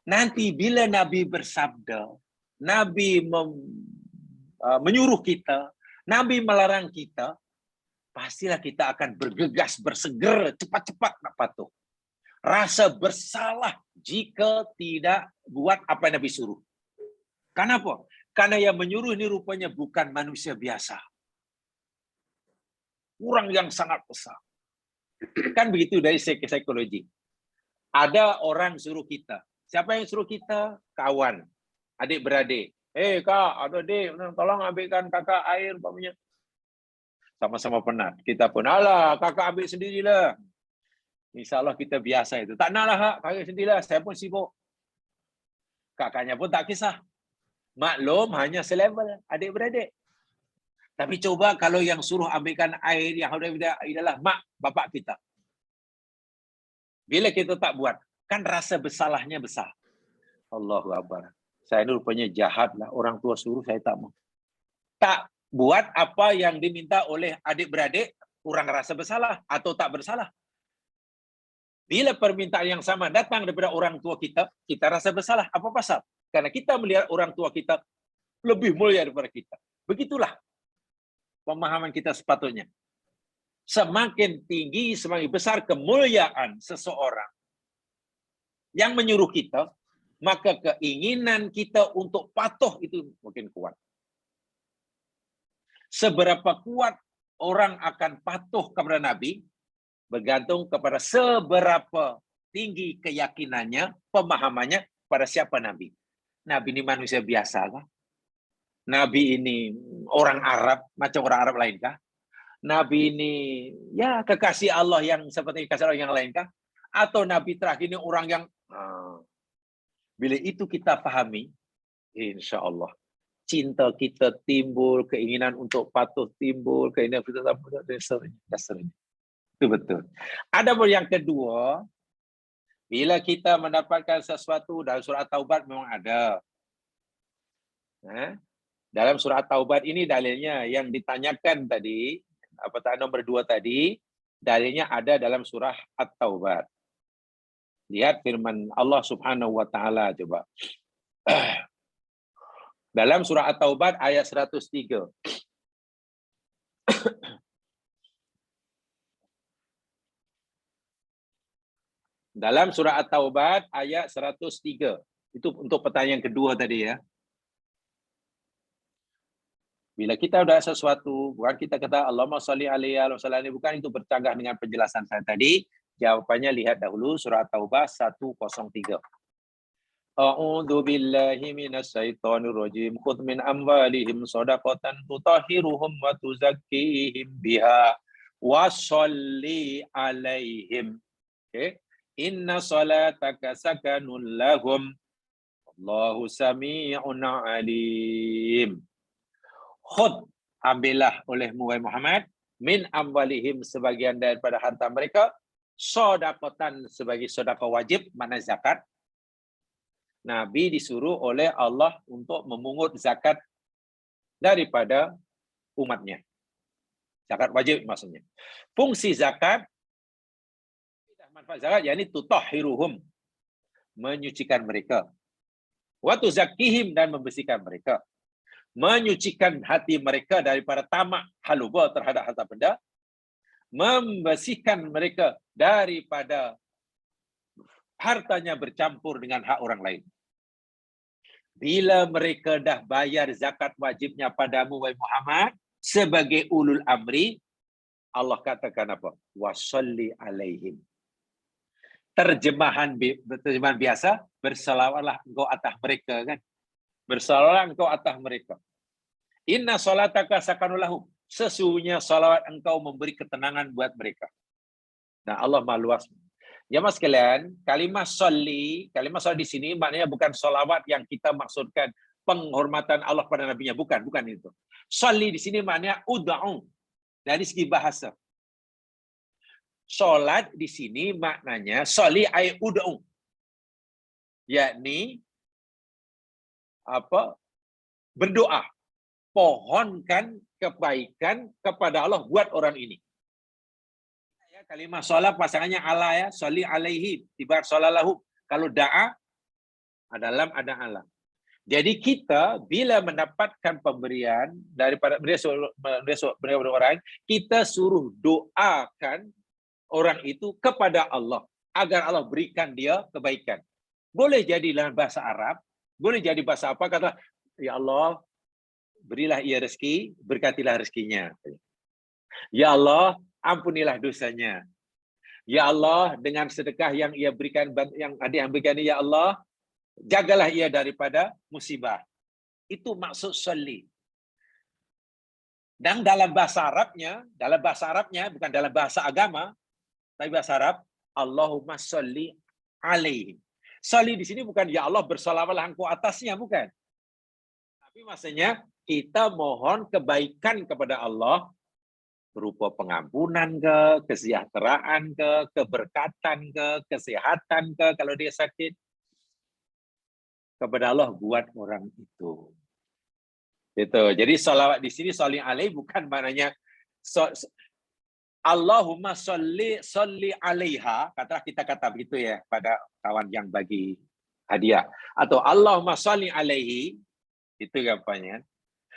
nanti bila Nabi bersabda, Nabi menyuruh kita, Nabi melarang kita, pastilah kita akan bergegas, berseger, cepat-cepat nak patuh. Rasa bersalah jika tidak buat apa yang Nabi suruh. Kenapa? Karena yang menyuruh ini rupanya bukan manusia biasa. Orang yang sangat besar. Kan begitu dari segi psikologi. Ada orang suruh kita. Siapa yang suruh kita? Kawan. Adik-beradik. Kak, ada adik, tolong ambilkan kakak air. Sama-sama penat. Kita pun, alah, kakak ambil sendirilah. InsyaAllah kita biasa itu. Tak naklah, kakak sendirilah. Saya pun sibuk. Kakaknya pun tak kisah. Maklum, hanya selevel adik-beradik. Tapi coba kalau yang suruh ambilkan air yang adalah mak bapak kita. Bila kita tak buat, kan rasa bersalahnya besar. Allahu Akbar. Saya ini rupanya jahat lah. Orang tua suruh, saya tak mau. Tak buat apa yang diminta oleh adik-beradik, kurang rasa bersalah atau tak bersalah. Bila permintaan yang sama datang daripada orang tua kita, kita rasa bersalah. Apa pasal? Karena kita melihat orang tua kita lebih mulia daripada kita. Begitulah pemahaman kita sepatutnya. Semakin tinggi, semakin besar kemuliaan seseorang yang menyuruh kita, maka keinginan kita untuk patuh itu mungkin kuat. Seberapa kuat orang akan patuh kepada Nabi, bergantung kepada seberapa tinggi keyakinannya, pemahamannya pada siapa Nabi. Nabi ini manusia biasa kah? Nabi ini orang Arab, macam orang Arab lain kah? Nabi ini ya kekasih Allah yang seperti kekasih Allah yang lain kah? Atau Nabi terakhir ini orang yang bila itu kita pahami, insya Allah cinta kita timbul, keinginan untuk patuh timbul, keinginan kita dasarnya. Itu betul. Ada pun yang kedua, bila kita mendapatkan sesuatu dalam surah Taubat memang ada. Dalam surah Taubat ini dalilnya yang ditanyakan tadi, nomor 2 tadi, dalilnya ada dalam surah At-Taubat. Lihat firman Allah Subhanahu wa taala coba. Dalam surah At-Taubat ayat 103. Dalam surah At-Taubat ayat 103. Itu untuk pertanyaan kedua tadi ya. Bila kita ada sesuatu, bukan kita kata Allahumma sholli alaihi wa sallam, bukan itu bercanggah dengan penjelasan saya tadi. Jawabannya lihat dahulu surah Taubah 103. A'udzu billahi minasy syaithanir rajim. Khudh min amwalihim shadaqatan tutahhiruhum wa tuzakkihim biha wa sholli alaihim. Okay. Inna salataka sakanun lahum. Allahu sami'un alim. Khud, ambillah olehmu wahai Muhammad, min amwalihim sebagian daripada harta mereka, sedekatan sebagai sedekah wajib, mana zakat. Nabi disuruh oleh Allah untuk memungut zakat daripada umatnya. Zakat wajib maksudnya. Fungsi zakat, manfaat zakat, yakni tutahhiruhum, menyucikan mereka. Wa tuzakkihim, dan membersihkan mereka. Menyucikan hati mereka daripada tamak haluba terhadap harta benda, membersihkan mereka daripada hartanya bercampur dengan hak orang lain. bila mereka dah bayar zakat wajibnya padamu wahai Muhammad sebagai ulul amri, Allah katakan apa? Wasalli alaihim. Terjemahan biasa, bersalawatlah engkau atas mereka, kan? Bersalawatlah engkau atas mereka. Inna salataka sakanul lahum. Sesungguhnya salawat engkau memberi ketenangan buat mereka. Nah, Allah Maha Luas. Jemaah sekalian, kalimat salli di sini maknanya bukan salawat yang kita maksudkan penghormatan Allah pada nabinya, bukan itu. Salli di sini maknanya ud'u dari segi bahasa. Salat di sini maknanya salli ay ud'u. Yakni apa? Berdoa. Pohonkan kebaikan kepada Allah buat orang ini. Ya, kalimat salat pasangannya ala ya, salli alaihi, tiba salalahu. Kalau da'a adalah ada Allah. Jadi kita bila mendapatkan pemberian daripada orang, kita suruh doakan orang itu kepada Allah agar Allah berikan dia kebaikan. Boleh jadi dalam bahasa Arab, boleh jadi bahasa apa, kata ya Allah berilah ia rezeki, berkatilah rezekinya. Ya Allah, ampunilah dosanya. Ya Allah, dengan sedekah yang ia berikan, yang berikan, ya Allah, jagalah ia daripada musibah. Itu maksud salli. Dan dalam bahasa Arabnya, bukan dalam bahasa agama, tapi bahasa Arab, Allahumma salli alaihim. Salli di sini bukan ya Allah bersalawatlah engkau atasnya, bukan. Tapi maksudnya kita mohon kebaikan kepada Allah berupa pengampunan ke, kesejahteraan ke, keberkatan ke, kesehatan ke kalau dia sakit. Kepada Allah buat orang itu. Itu. Jadi salawat di sini salli alaihi bukan maknanya Allahumma salli alaiha, kita kata begitu ya pada kawan yang bagi hadiah, atau Allahumma salli alaihi, itu gampangnya.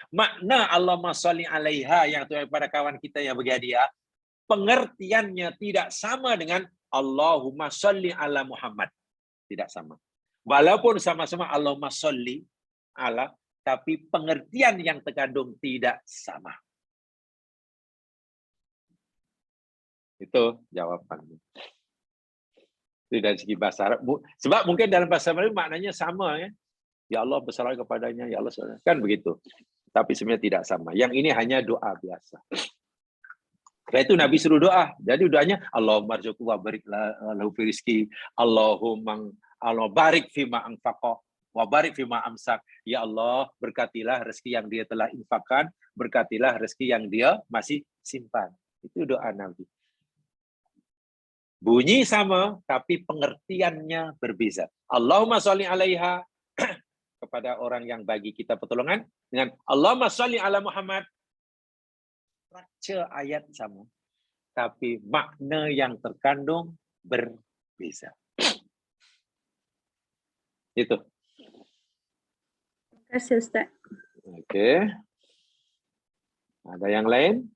Makna Allahumma salli alaiha yang itu pada kawan kita yang bagi hadiah, pengertiannya tidak sama dengan Allahumma salli ala Muhammad. Tidak sama. Walaupun sama-sama Allahumma salli ala, tapi pengertian yang terkandung tidak sama. Itu jawabannya. Itu dari segi bahasa Arab. Sebab mungkin dalam bahasa Arab maknanya sama ya. Ya Allah bersalawat kepadanya, ya Allah salawat. Kan begitu. Tapi sebenarnya tidak sama. Yang ini hanya doa biasa. Setelah itu Nabi suruh doa. Jadi doanya Allahumma rzuqhu wa barik lahu fi rizqi. Allahumma barik fima anfaqa wa barik fima amsak. Ya Allah, berkatilah rezeki yang dia telah infakkan, berkatilah rezeki yang dia masih simpan. Itu doa Nabi. Bunyi sama, tapi pengertiannya berbeza. Allahumma sholli alaiha kepada orang yang bagi kita pertolongan dengan Allahumma sholli ala Muhammad. Struktur ayat sama, tapi makna yang terkandung berbeza. Itu. Terima kasih Ustaz. Okey. Ada yang lain?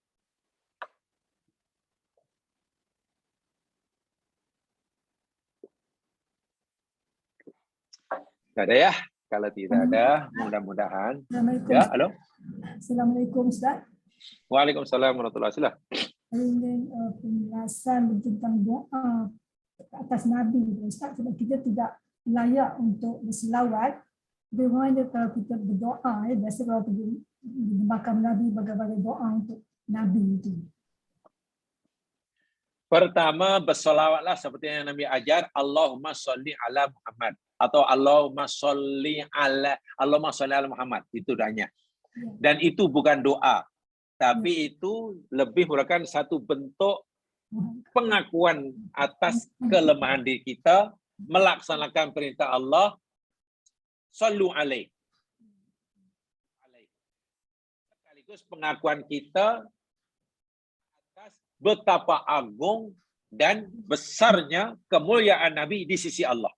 Tak ada ya? Kalau tidak ada, mudah-mudahan. Assalamualaikum. Ya, halo. Assalamualaikum Ustaz. Waalaikumsalam warahmatullahi wabarakatuh. Ingin penjelasan tentang doa atas Nabi Ustaz, sebab kita tidak layak untuk berselawat. Bagaimana kalau kita berdoa, biasa kalau pergi di makam Nabi, bagaimana doa untuk Nabi itu? Pertama, bersolawatlah seperti yang Nabi ajar, Allahumma sholli ala Muhammad atau Allahumma sholli ala Muhammad, itu doanya. Dan itu bukan doa, tapi itu lebih merupakan satu bentuk pengakuan atas kelemahan diri kita, melaksanakan perintah Allah, sallu alaih. Sekaligus pengakuan kita atas betapa agung dan besarnya kemuliaan Nabi di sisi Allah.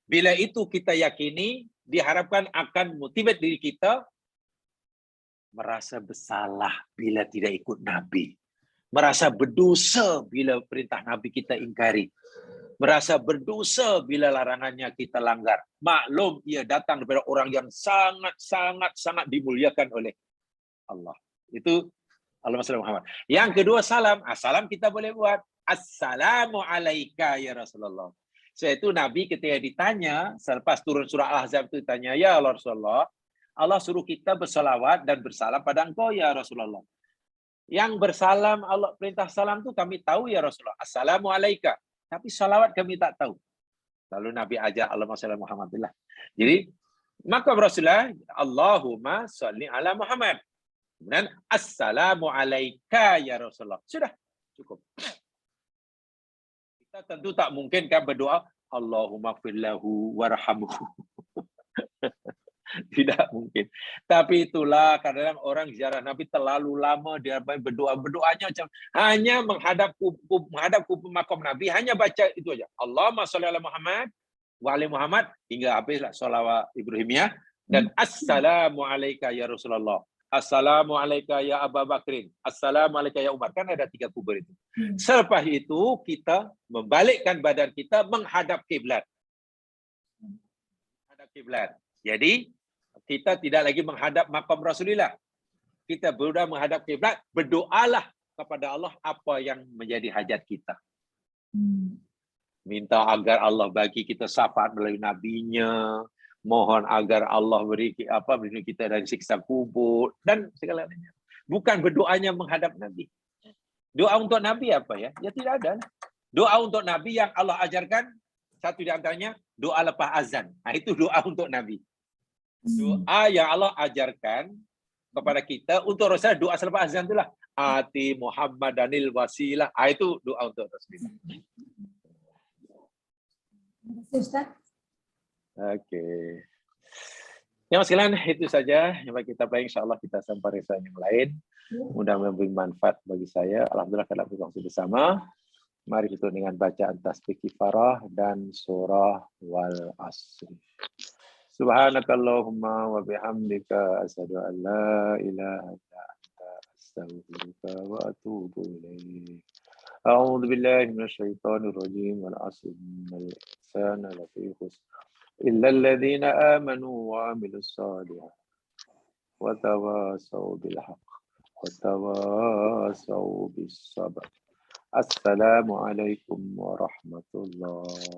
Bila itu kita yakini, diharapkan akan motivate diri kita merasa bersalah bila tidak ikut Nabi, merasa berdosa bila perintah Nabi kita ingkari. merasa berdosa bila larangannya kita langgar. Maklum ia datang daripada orang yang sangat dimuliakan oleh Allah. Itu Allahumma salli Muhammad. Yang kedua salam. Salam kita boleh buat. Assalamu alayka ya Rasulullah. So itu Nabi ketika ditanya, selepas turun surah Al-Ahzab itu ditanya, ya Rasulullah, Allah suruh kita bersalawat dan bersalam pada engkau ya Rasulullah. Yang bersalam, Allah perintah salam tu kami tahu ya Rasulullah. Assalamu alayka. Tapi salawat kami tak tahu. Lalu Nabi ajar Allahumma salli Muhammadillah. Jadi, maka Rasulullah, Allahumma salli ala Muhammad. Kemudian, assalamu alayka ya Rasulullah. Sudah, cukup. Kita tentu tak mungkin kan berdoa, Allahumma firlahu warhamhu. Tidak mungkin. Tapi itulah kadang-kadang orang ziarah Nabi terlalu lama dia berdoanya macam hanya menghadap makam Nabi, hanya baca itu aja. Allahumma sholli ala Muhammad wa ali Muhammad hingga habislah sholawat Ibrahimiyah dan assalamu alayka ya Rasulullah. Assalamu alayka ya Abu Bakrin. Assalamu alayka ya Umar. Kan ada 3 kubur itu. Selepas itu kita membalikkan badan kita menghadap kiblat. Menghadap kiblat. Jadi kita tidak lagi menghadap makam Rasulullah. Kita berusaha menghadap kiblat, berdoalah kepada Allah apa yang menjadi hajat kita. Minta agar Allah bagi kita syafaat melalui nabinya, mohon agar Allah beri kita dari siksa kubur dan segalanya. Bukan berdoanya menghadap Nabi. Doa untuk Nabi apa ya? Ya tidak ada. Doa untuk Nabi yang Allah ajarkan, satu di antaranya doa lepas azan. Itu doa untuk Nabi. Doa yang Allah ajarkan kepada kita untuk Rasulullah, doa selepas azan itulah ati Muhammadanil wasilah. Itu doa untuk Rasulullah. Terima kasih Ustaz. Okey. Yang sekalian itu saja yang kita baik, insya-Allah kita sampai resahan yang lain. Mudah-mudahan memberi manfaat bagi saya. Alhamdulillah kita berkongsi bersama. Mari kita dengan bacaan tasbih kifarah dan surah wal asr. Subhanakallahumma wa bihamdika asyhadu an la ilaha illa anta astaghfiruka wa atubu ilaik. A'udzu billahi minasyaitonir rajim wal 'asri innal insana lafi khusr illa alladziina aamanu wa 'amilus shalihaati wa tawassaw bil haqq wa tawassaw bis sabr. Assalamualaikum warahmatullahi